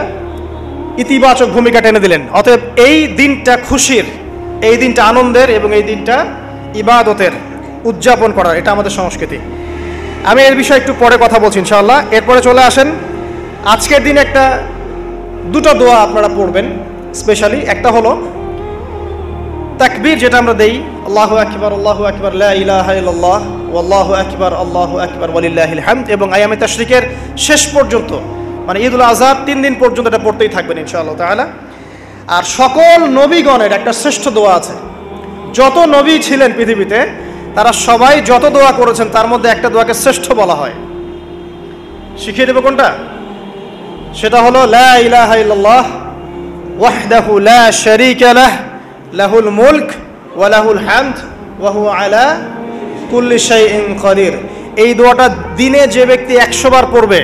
ইতিবাচক ভূমিকা টেনে দিলেন। অতএব এই দিনটা খুশির, এই দিনটা আনন্দের, এবং এই দিনটা ইবাদতের উদযাপন করার, এটা আমাদের সংস্কৃতি। আমি এর বিষয়ে একটু পরে কথা বলছি ইনশাআল্লাহ। এরপরে চলে আসেন আজকের দিন একটা দুটো দোয়া আপনারা পড়বেন স্পেশালি। একটা হলো তাকবীর, যেটা আমরা দেই, আল্লাহু আকবার আল্লাহু আকবার লা ইলাহা ইল্লাল্লাহ ওয়াল্লাহু আকবার আল্লাহু আকবার ওয়ালিল্লাহিল হামদ, এবং আইয়ামে তাশরিকের শেষ পর্যন্ত, মানে ঈদুল আজহার 3 দিন পর্যন্ত এটা পড়তেই থাকবেন ইনশাআল্লাহ তাআলা। আর সকল নবীগণের একটা শ্রেষ্ঠ দোয়া আছে। যত নবী ছিলেন পৃথিবীতে, তারা সবাই যত দোয়া করেছেন তার মধ্যে একটা দোয়াকে শ্রেষ্ঠ বলা হয়। শিখিয়ে দেব কোনটা? সেটা হলো লা ইলাহা ইল্লাল্লাহ ওয়াহদাহু লা শারীকা লাহ লাহুল মুলক ওয়া লাহুল হামদ ওয়া হুয়া আলা কুল্লি শাইইন কাদির। এই দোয়াটা দিনে যে ব্যক্তি 100 বার পড়বে,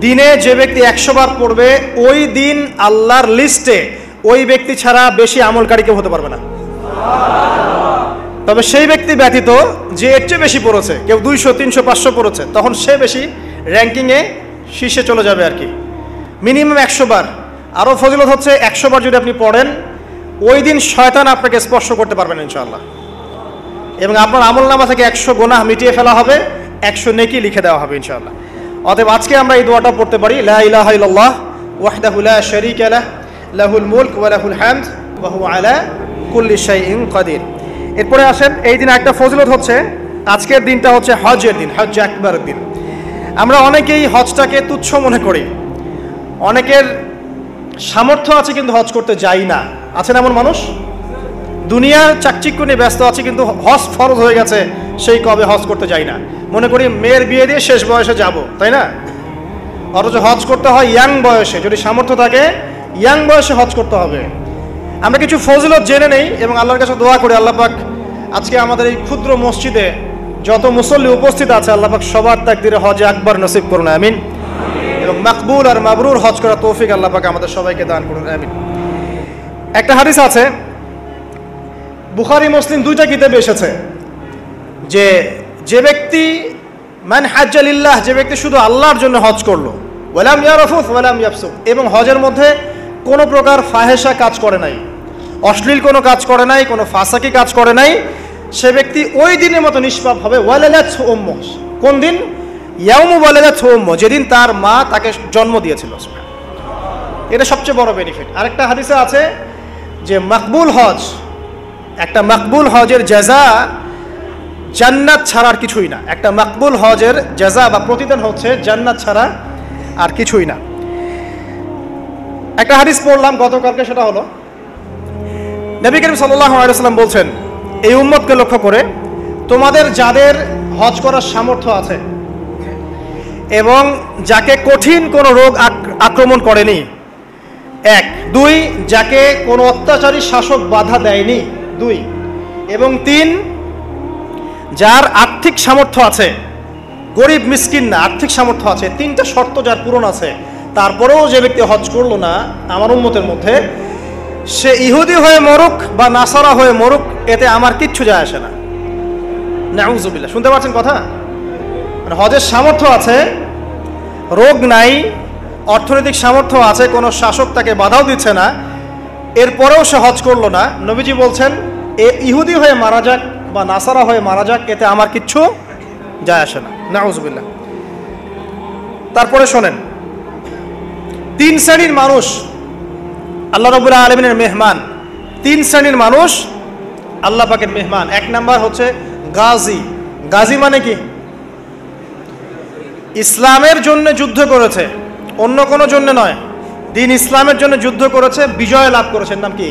দিনে যে ব্যক্তি 100 বার পড়বে, ওই দিন আল্লাহর লিস্টে ওই ব্যক্তি ছাড়া বেশি আমলকারী কেউ হতে পারবে না। তবে সেই ব্যক্তি ব্যতীত যে এর চেয়ে বেশি পড়েছে, কেউ 200 300 500 পড়েছে, তখন সে বেশি র্যাঙ্কিংয়ে শীর্ষে চলে যাবে আর কি। মিনিমাম 100 বার। আরও ফজিলত হচ্ছে 100 বার যদি আপনি পড়েন, ওই দিন শয়তান আপনাকে স্পর্শ করতে পারবেন ইনশাআল্লাহ, এবং আপনার আমলনামা থেকে 100 গুনাহ মিটিয়ে ফেলা হবে, 100 নেকি লিখে দেওয়া হবে ইনশাআল্লাহ। অতএব আজকে আমরা এই দোয়াটা পড়তে পারি, লা ইলাহা ইল্লাল্লাহ ওয়াহদাহু লা শারীকা লাহ লাহুল মুলক ওয়া লাহুল হামদ ওয়া হুয়া আলা কুল্লি শাইইন কাদির। এরপরে আসেন, এই দিন একটা ফজিলত হচ্ছে, আজকের দিনটা হচ্ছে হজের দিন, হজ আকবরের দিন। আমরা অনেকেই হজটাকে তুচ্ছ মনে করি, অনেকের সামর্থ্য আছে কিন্তু হজ করতে যাই না। আছেন এমন মানুষ? দুনিয়ার চাকচিক্য নিয়ে ব্যস্ত আছে, কিন্তু হজ ফরজ হয়ে গেছে, সেই কবে হজ করতে যাই না। মনে করি মেয়ের বিয়ে দিয়ে শেষ বয়সে যাব, তাই না? অথচ হজ করতে হয় ইয়াং বয়সে, যদি সামর্থ্য থাকে ইয়াং বয়সে হজ করতে হবে। আমরা কিছু ফজিলত জেনে নেই এবং আল্লাহর কাছে দোয়া করি, আল্লাহ পাক আজকে আমাদের এই ক্ষুদ্র মসজিদে যত মুসল্লি উপস্থিত আছে, আল্লাহ পাক সবার তাকদিরে হজে আকবার নসিব করুন, আমিন। এবং মাকবুল আর মাবরুর হজ করার তৌফিক আল্লাহ পাক আমাদের সবাইকে দান করুন, আমিন। একটা হাদিস আছে, বুখারী মুসলিম দুইটা কিতাবে এসেছে, যে যে ব্যক্তি মান হাজ্জা লিল্লাহ, যে ব্যক্তি শুধু আল্লাহর জন্য হজ করলো, ওয়ালাম ইয়ারফুস ওয়ালাম ইয়াফসুক, এবং হজের মধ্যে কোনো প্রকার ফাহেসা কাজ করে নাই, অশ্লীল কোনো কাজ করে নাই, কোনো ফাসাকি কাজ করে নাই, সে ব্যক্তি ওই দিনের মতো নিষ্পাপ হবে। ওয়ালাদাতহু উম্মুহ, কোন দিন? ইয়াউমু ওয়ালাদাতহু উম্মুহ, যেদিন তার মা তাকে জন্ম দিয়েছিল। এটা সবচেয়ে বড় বেনিফিট। আরেকটা হাদিসে আছে যে মাকবুল হজ, একটা মাকবুল হজের জাযা জান্নাত ছাড়া আর কিছুই না। একটা মাকবুল হজের জাযা বা প্রতিদান হচ্ছে জান্নাত ছাড়া আর কিছুই না। একটা হাদিস পড়লাম গতকালকে, সেটা হলো নবী করিম সাল্লাল্লাহু আলাইহি ওয়াসাল্লাম বলছেন এই উম্মতকে লক্ষ্য করে, তোমাদের যাদের হজ করার সামর্থ্য আছে এবং যাকে কঠিন কোনো রোগ আক্রমণ করেনি, 1, 2, যাকে কোনো অত্যাচারী শাসক বাধা দেয়নি, 2, এবং 3, যার আর্থিক সামর্থ্য আছে, গরিব মিসকিন না, আর্থিক সামর্থ্য আছে, 3টা শর্ত যার পূরণ আছে, তারপরেও যে ব্যক্তি হজ করলো না আমার উম্মতের মধ্যে, সে ইহুদি হয়ে মরুক বা নাসারা হয়ে মরুক, এতে আমার কিচ্ছু যায় আসে না। নাউযুবিল্লাহ। শুনতে পাচ্ছেন কথা? মানে হজের সামর্থ্য আছে, রোগ নাই, অর্থনৈতিক সামর্থ্য আছে, কোনো শাসক তাকে বাধাও দিচ্ছে না, এরপরেও সে হজ করলো না, নবীজি বলছেন এ ইহুদি হয়ে মারা যাক বা নাসারা হয়ে মারা যাক, এতে আমার কিচ্ছু যায় আসে না। নাউযুবিল্লাহ। তারপরে শোনেন, 3 শ্রেণীর মানুষ আল্লাহ রাব্বুল আলামিনের মেহমান। 3 শ্রেণীর মানুষ আল্লাহ পাকের মেহমান। 1 নাম্বার হচ্ছে গাজী। গাজী মানে কি? ইসলামের জন্য যুদ্ধ করেছে, অন্য কোনো জন্য নয়, দিন ইসলামের জন্য যুদ্ধ করেছে, বিজয় লাভ করেছে, নাম কি?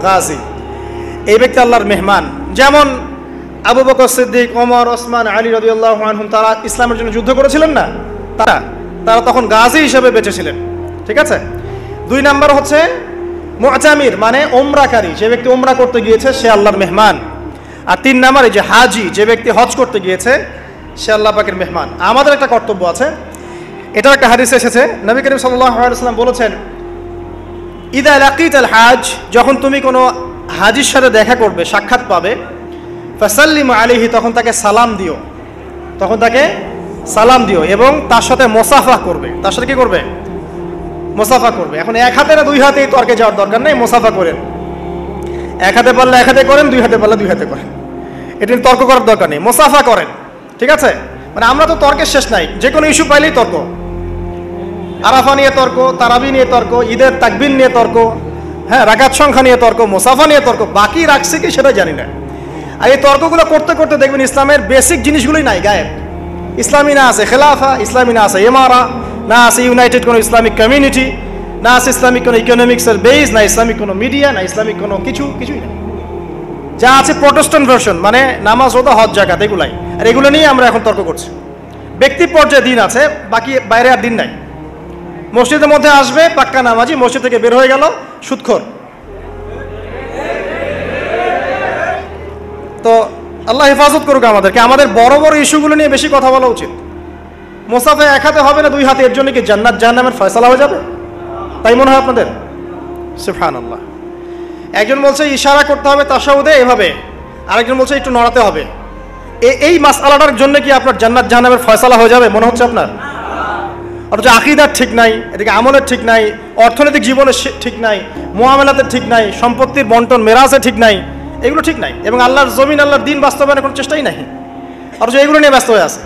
গাজী। এই ব্যক্তি আল্লাহর মেহমান। যেমন আবু বকর সিদ্দিক, ওমর, ওসমান, আলী রাদিয়াল্লাহু আনহুম, তারা ইসলামের জন্য যুদ্ধ করেছিলেন না, তারা তখন গাজী হিসেবে বেঁচে ছিলেন। ঠিক আছে। 2 নাম্বার হচ্ছে মুতামির, মানে ওমরাকারী, যে ব্যক্তি ওমরা করতে গিয়েছে সে আল্লাহর মেহমান। আর 3 নাম্বার এই যে হাজি, যে ব্যক্তি হজ করতে গিয়েছে সে আল্লাহ পাকের মেহমান। আমাদের একটা কর্তব্য আছে, এটা একটা হাদিসে এসেছে, নবী করিম সাল্লাল্লাহু আলাইহি ওয়াসাল্লাম বলেছেন, ইদা লাকিতাল হাজ, যখন তুমি কোনো হাজির সাথে দেখা করবে, সাক্ষাৎ পাবে, ফাসাল্লিম আলাইহি, তখন তাকে সালাম দিও, তখন তাকে সালাম দিও এবং তার সাথে মোসাফা করবে। তার সাথে কি করবে? মোসাফা করবে। এখন এক হাতে না 2 হাতেই তর্কে যাওয়ার দরকার নেই, মোসাফা করেন। এক হাতে পারলে 1 হাতে করেন, 2 হাতে পারলে 2 হাতে করেন, এটা তর্ক করার দরকার নেই, মোসাফা করেন। ঠিক আছে, মানে আমরা তো তর্কের শেষ নাই, যে কোনো ইস্যু পাইলেই তর্ক। আরাফা নিয়ে তর্ক, তারাবি নিয়ে তর্ক, ঈদের তাকবীর নিয়ে তর্ক, হ্যাঁ, রাকাত সংখ্যা নিয়ে তর্ক, মোসাফা নিয়ে তর্ক, বাকি রাখছে কি সেটা জানি না। আর এই তর্কগুলো করতে করতে দেখবেন ইসলামের বেসিক জিনিসগুলোই নাই, গায়েব। ইসলামী না আছে খেলাফা, ইসলামী না আছে ইমারা, না আছে ইউনাইটেড কোনো ইসলামিক কমিউনিটি, না আছে ইসলামিক কোনো ইকোনমিক্সের বেস, না ইসলামিক কোনো মিডিয়া, না ইসলামিক কোনো কিছুই না। যা আছে প্রোটেস্ট্যান্ট ভার্সন, মানে নামাজ, রোজা, হজ, যাকাত, এগুলাই। আর এগুলো নিয়ে আমরা এখন তর্ক করছি। ব্যক্তি পর্যায়ে দিন আছে, বাকি বাইরে আর দিন নাই। মসজিদের মধ্যে আসবে পাক্কা নামাজি, মসজিদ থেকে বের হয়ে গেল সুদখোর। তো আল্লাহ হেফাজত করুক আমাদেরকে। আমাদের বড় বড় ইস্যুগুলো নিয়ে বেশি কথা বলা উচিত। মোসাফা 1 হাতে হবে না 2 হাতে, এর জন্য কি জান্নাত জাহান্নামের ফয়সালা হয়ে যাবে? তাই মনে হয় আপনাদের? সুবহানাল্লাহ। একজন বলছে ইশারা করতে হবে তাশাহুদে এভাবে, আরেকজন বলছে একটু নড়াতে হবে। এই মাসআলাটার জন্য কি আপনার জান্নাত জাহান্নামের ফয়সালা হয়ে যাবে মনে হচ্ছে আপনার? অথচ আকীদার ঠিক নাই, এদিকে আমলের ঠিক নাই, অর্থনৈতিক জীবনের ঠিক নাই, মুআমালাতের ঠিক নাই, সম্পত্তির বন্টন মেরাজে ঠিক নাই, এগুলো ঠিক নাই, এবং আল্লাহর জমিন, আল্লাহর দিন বাস্তবায়নের কোনো চেষ্টাই নাই, অথচ এগুলো নিয়ে ব্যস্ত হয়ে আছে।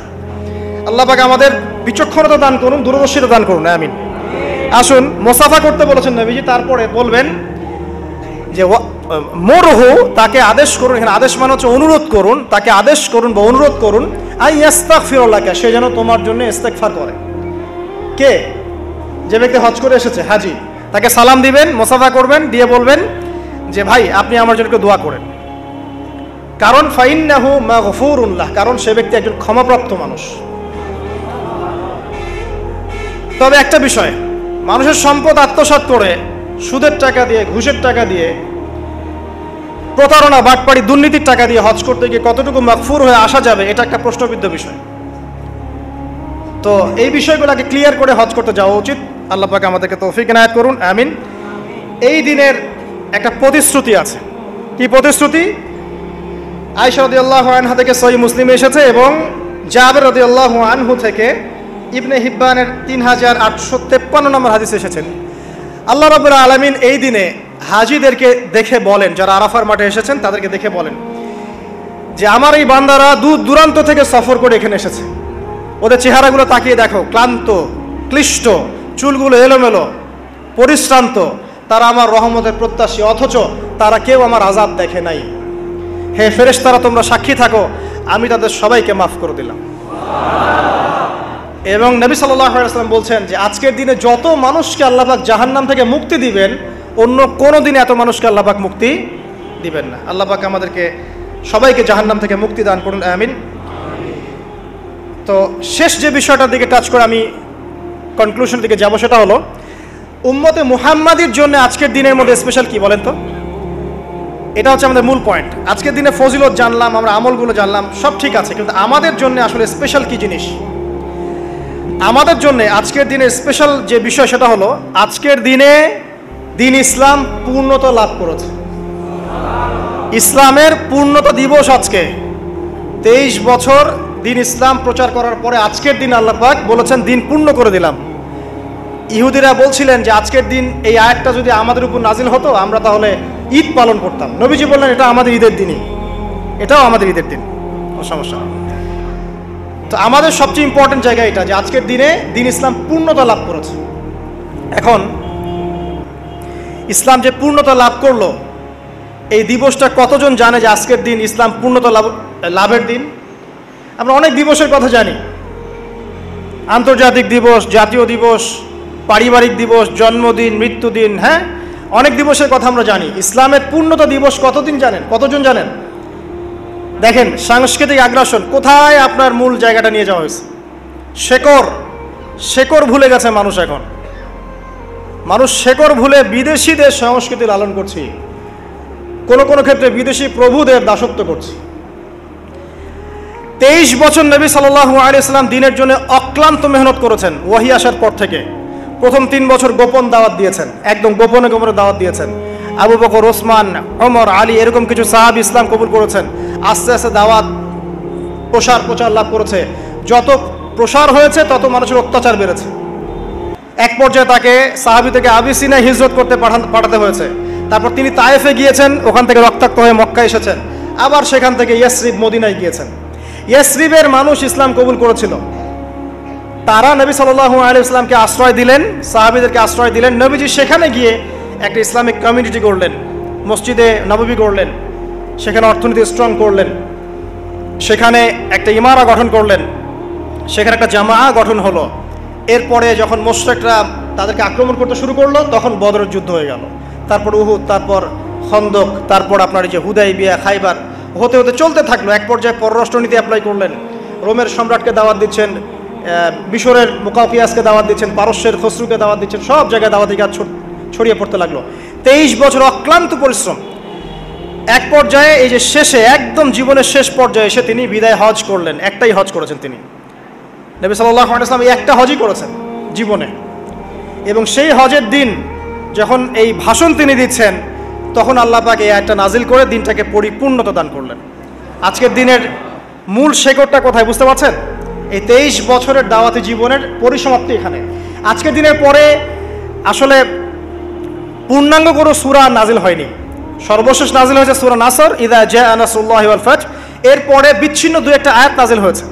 আল্লাহ পাক আমাদের বিচক্ষণতা দান করুন, দূরদর্শিতা দান করুন, আমিন। আসুন, মোসাফা করতে বলেছেন নবীজি, তারপরে বলবেন যে মোরহু, তাকে আদেশ করুন। এখানে আদেশ মানে হচ্ছে অনুরোধ করুন, তাকে আদেশ করুন বা অনুরোধ করুন, আই ইস্তাগফিরুল্লাহ, সে যেন তোমার জন্য ইস্তেগফার করে। কে? যে ব্যক্তি হজ করে এসেছে, হাজি, তাকে সালাম দিবেন, মোসাফা করবেন, দিয়ে বলবেন যে ভাই আপনি আমার জন্য একটু দোয়া করেন। কারণ ফাইন্নাহু মাগফুরুন লাহ, কারণ সে ব্যক্তি একজন ক্ষমাপ্রাপ্ত মানুষ। তবে একটা বিষয়, মানুষের সম্পদ আত্মসাৎ করে সুদের টাকা দিয়ে, ঘুষের টাকা দিয়ে, প্রতারণা, বাটপাড়ি, দুর্নীতির টাকা দিয়ে হজ করতে গিয়ে কতটুকু মাগফুর হয়ে আসা যাবে, এটা একটা প্রশ্নবিদ্ধ বিষয়। তো এই বিষয়গুলোকে ক্লিয়ার করে হজ করতে যাওয়া উচিত। আল্লাহ পাক আমাদেরকে তৌফিক ইনায়াত করুন, আমিন। এই দিনের একটা প্রতিশ্রুতি আছে। কি প্রতিশ্রুতি? আয়েশা রাদিয়াল্লাহু আনহা থেকে সহিহ মুসলিমে এসেছে এবং জাবের রাদিয়াল্লাহু আনহু থেকে ইবনে হিব্বানের 3853 নম্বর হাদিসে এসেছেন। আল্লাহ রাব্বুল আলামিন এই দিনে হাজিদেরকে দেখে বলেন, যারা আরাফার মাঠে এসেছেন তাদেরকে দেখে বলেন যে আমার এই বান্দারা দূর দূরান্ত থেকে সফর করে এখানে এসেছে, ওদের চেহারাগুলো তাকিয়ে দেখো, ক্লান্ত, ক্লিষ্ট, চুলগুলো এলোমেলো, পরিশ্রান্ত, তারা আমার রহমতের প্রত্যাশী, অথচ তারা কেউ আমার আযাব দেখে নাই। হে ফেরেশতারা, তোমরা সাক্ষী থাকো, আমি তাদের সবাইকে মাফ করে দিলাম। এবং নবী সাল্লাল্লাহু আলাইহি ওয়াসাল্লাম বলছেন যে আজকের দিনে যত মানুষকে আল্লাহ পাক জাহান্নাম থেকে মুক্তি দিবেন, অন্য কোনো দিনে এত মানুষকে আল্লাহ পাক মুক্তি দিবেন না। আল্লাহ পাক আমাদেরকে সবাইকে জাহান্নাম থেকে মুক্তি দান করুন, আমিন। তো শেষ যে বিষয়টার দিকে টাচ করে আমি কনক্লুশনের দিকে যাব, সেটা হলো উম্মতে মুহাম্মাদির জন্য আজকের দিনের মধ্যে স্পেশাল কি বলেন তো? এটা হচ্ছে আমাদের মূল পয়েন্ট। আজকের দিনে ফজিলত জানলাম, আমরা আমলগুলো জানলাম, সব ঠিক আছে, কিন্তু আমাদের জন্য আসলে স্পেশাল কি জিনিস? আমাদের জন্য আজকের দিনে স্পেশাল যে বিষয় সেটা হলো আজকের দিনে দিন ইসলাম পূর্ণতা লাভ করেছে। ইসলামের পূর্ণতা দিবস আজকে। 23 বছর দিন ইসলাম প্রচার করার পরে আজকের দিন আল্লাহ পাক বলেছেন দিন পূর্ণ করে দিলাম। ইহুদিরা বলছিলেন যে আজকের দিন এই আয়াতটা যদি আমাদের উপর নাজিল হতো আমরা তাহলে ঈদ পালন করতাম। নবীজি বললেন এটা আমাদের ঈদের দিনই, এটাও আমাদের ঈদের দিন, কোনো সমস্যা নেই। তো আমাদের সবচেয়ে ইম্পর্টেন্ট জায়গা এটা যে আজকের দিনে দিন ইসলাম পূর্ণতা লাভ করেছে। এখন ইসলাম যে পূর্ণতা লাভ করলো, এই দিবসটা কতজন জানে যে আজকের দিন ইসলাম পূর্ণতা লাভের দিন? আমরা অনেক দিবসের কথা জানি, আন্তর্জাতিক দিবস, জাতীয় দিবস, পারিবারিক দিবস, জন্মদিন, মৃত্যুদিন, হ্যাঁ, অনেক দিবসের কথা আমরা জানি। ইসলামের পূর্ণতা দিবস কতদিন জানেন? কতজন জানেন? দেখেন সাংস্কৃতিক আগ্রাসন কোথায় আপনার মূল জায়গাটা নিয়ে যাওয়া হয়েছে। শেকড় ভুলে গেছে মানুষ এখন। মানুষ শেকড় ভুলে বিদেশিদের সংস্কৃতি লালন করছি, কোনো কোনো ক্ষেত্রে বিদেশি প্রভুদের দাসত্ব করছি। 23 বছর নবী সাল্লাল্লাহু আলাইহি ওয়াসাল্লাম দিনের জন্য অক্লান্ত মেহনত করেছেন। ওয়াহি আসার পর থেকে প্রথম 3 বছর গোপন দাওয়াত দিয়েছেন, একদম গোপনে গোপনে দাওয়াত দিয়েছেন। আবু বকর, ওসমান, ওমর, আলী এরকম কিছু সাহাবী ইসলাম কবুল করেছেন। আস্তে আস্তে দাওয়াত প্রচার লাভ করেছে। যত প্রসার হয়েছে তত মানুষের অত্যাচার বেড়েছে। এক পর্যায়ে তাকে সাহাবী থেকে আবিসিনায় হিজরত করতে পাঠাতে হয়েছে। তারপর তিনি তায়েফে গিয়েছেন, ওখান থেকে রক্তাক্ত হয়ে মক্কায় এসেছেন। আবার সেখান থেকে ইয়াসরিব মদিনায় গিয়েছেন। ইয়াসরিবের মানুষ ইসলাম কবুল করেছিল। তারা নবী সাল্লাল্লাহু আলাইহি ওয়াসাল্লামকে আশ্রয় দিলেন, সাহাবীদেরকে আশ্রয় দিলেন। নবীজি সেখানে গিয়ে একটা ইসলামিক কমিউনিটি গড়লেন, মসজিদে নববী গড়লেন, সেখানে অর্থনীতি স্ট্রং করলেন, সেখানে একটা ইমারা গঠন করলেন, সেখানে একটা জামাআ গঠন হলো। এরপরে যখন মুশরিকরা তাদেরকে আক্রমণ করতে শুরু করলো, তখন বদরের যুদ্ধ হয়ে গেল। তারপর উহুদ, তারপর খন্দক, তারপর আপনার এই যে হুদাইবিয়া, খাইবার, হতে হতে চলতে থাকলো। এক পর্যায়ে পররাষ্ট্রনীতি অ্যাপ্লাই করলেন। রোমের সম্রাটকে দাওয়াত দিচ্ছেন, মিশরের মুকাউকিয়াসকে দাওয়াত দিচ্ছেন, পারস্যের খসরুকে দাওয়াত দিচ্ছেন, সব জায়গায় দাওয়াতি কাজ ছড়িয়ে পড়তে লাগলো। 23 বছর অক্লান্ত পরিশ্রম। এক পর্যায়ে এই যে শেষে, একদম জীবনের শেষ পর্যায়ে এসে তিনি বিদায় হজ করলেন। একটাই হজ করেছেন তিনি, নবী সাল্লাল্লাহু আলাইহি ওয়াসাল্লাম একটা হজই করেছেন জীবনে। এবং সেই হজের দিন যখন এই ভাষণ তিনি দিচ্ছেন, তখন আল্লাহ পাক এই আয়াতটা নাজিল করে দিনটাকে পরিপূর্ণতা দান করলেন। আজকের দিনের মূল শেকড়টা কোথায় বুঝতে পারছেন? এই 23 বছরের দাওয়াতি জীবনের পরিসমাপ্তি এখানে। আজকের দিনের পরে আসলে পূর্ণাঙ্গ কোনো সূরা নাজিল হয়নি। সর্বশেষ নাজিল হয়েছে সূরা নাসর, ইযা জাআ নাসরুল্লাহি ওয়াল ফাতহ। এরপরে বিচ্ছিন্ন দুই একটা আয়াত নাজিল হয়েছে,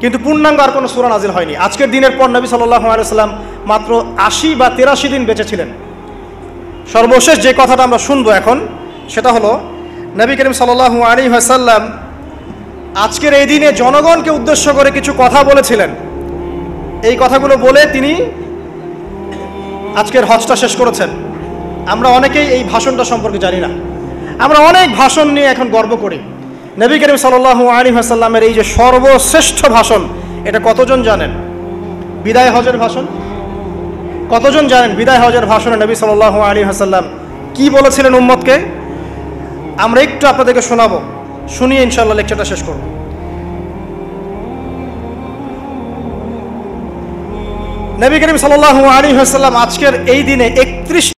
কিন্তু পূর্ণাঙ্গ আর কোনো সূরা নাজিল হয়নি। আজকের দিনের পর নবী সাল্লাল্লাহু আলাইহি ওয়াসাল্লাম মাত্র 80 বা 83 দিন বেঁচে ছিলেন। সর্বশেষ যে কথাটা আমরা শুনবো এখন, সেটা হলো নবী করিম সাল্লাল্লাহু আলাইহি ওয়াসাল্লাম আজকের এই দিনে জনগণকে উদ্দেশ্য করে কিছু কথা বলেছিলেন। এই কথাগুলো বলে তিনি আজকের হজটা শেষ করেছেন। আমরা অনেকেই এই ভাষণটা সম্পর্কে জানি না। আমরা অনেক ভাষণ নিয়ে এখন গর্ব করি। নবী করিম সাল্লাল্লাহু আলাইহি ওয়াসাল্লামের এই যে সর্বশ্রেষ্ঠ ভাষণ, এটা কতজন জানেন? বিদায় হজের ভাষণ। কতজন জানেন বিদায় হজের ভাষণে নবী সাল্লাল্লাহু আলাইহি ওয়াসাল্লাম কি বলেছিলেন উম্মতকে? আমরা একটু আপনাদেরকে শোনাবো, শুনিয়ে ইনশাআল্লাহ লেকচারটা শেষ করব। নবী করিম সাল্লাল্লাহু আলাইহি ওয়াসাল্লাম আজকের এই দিনে 31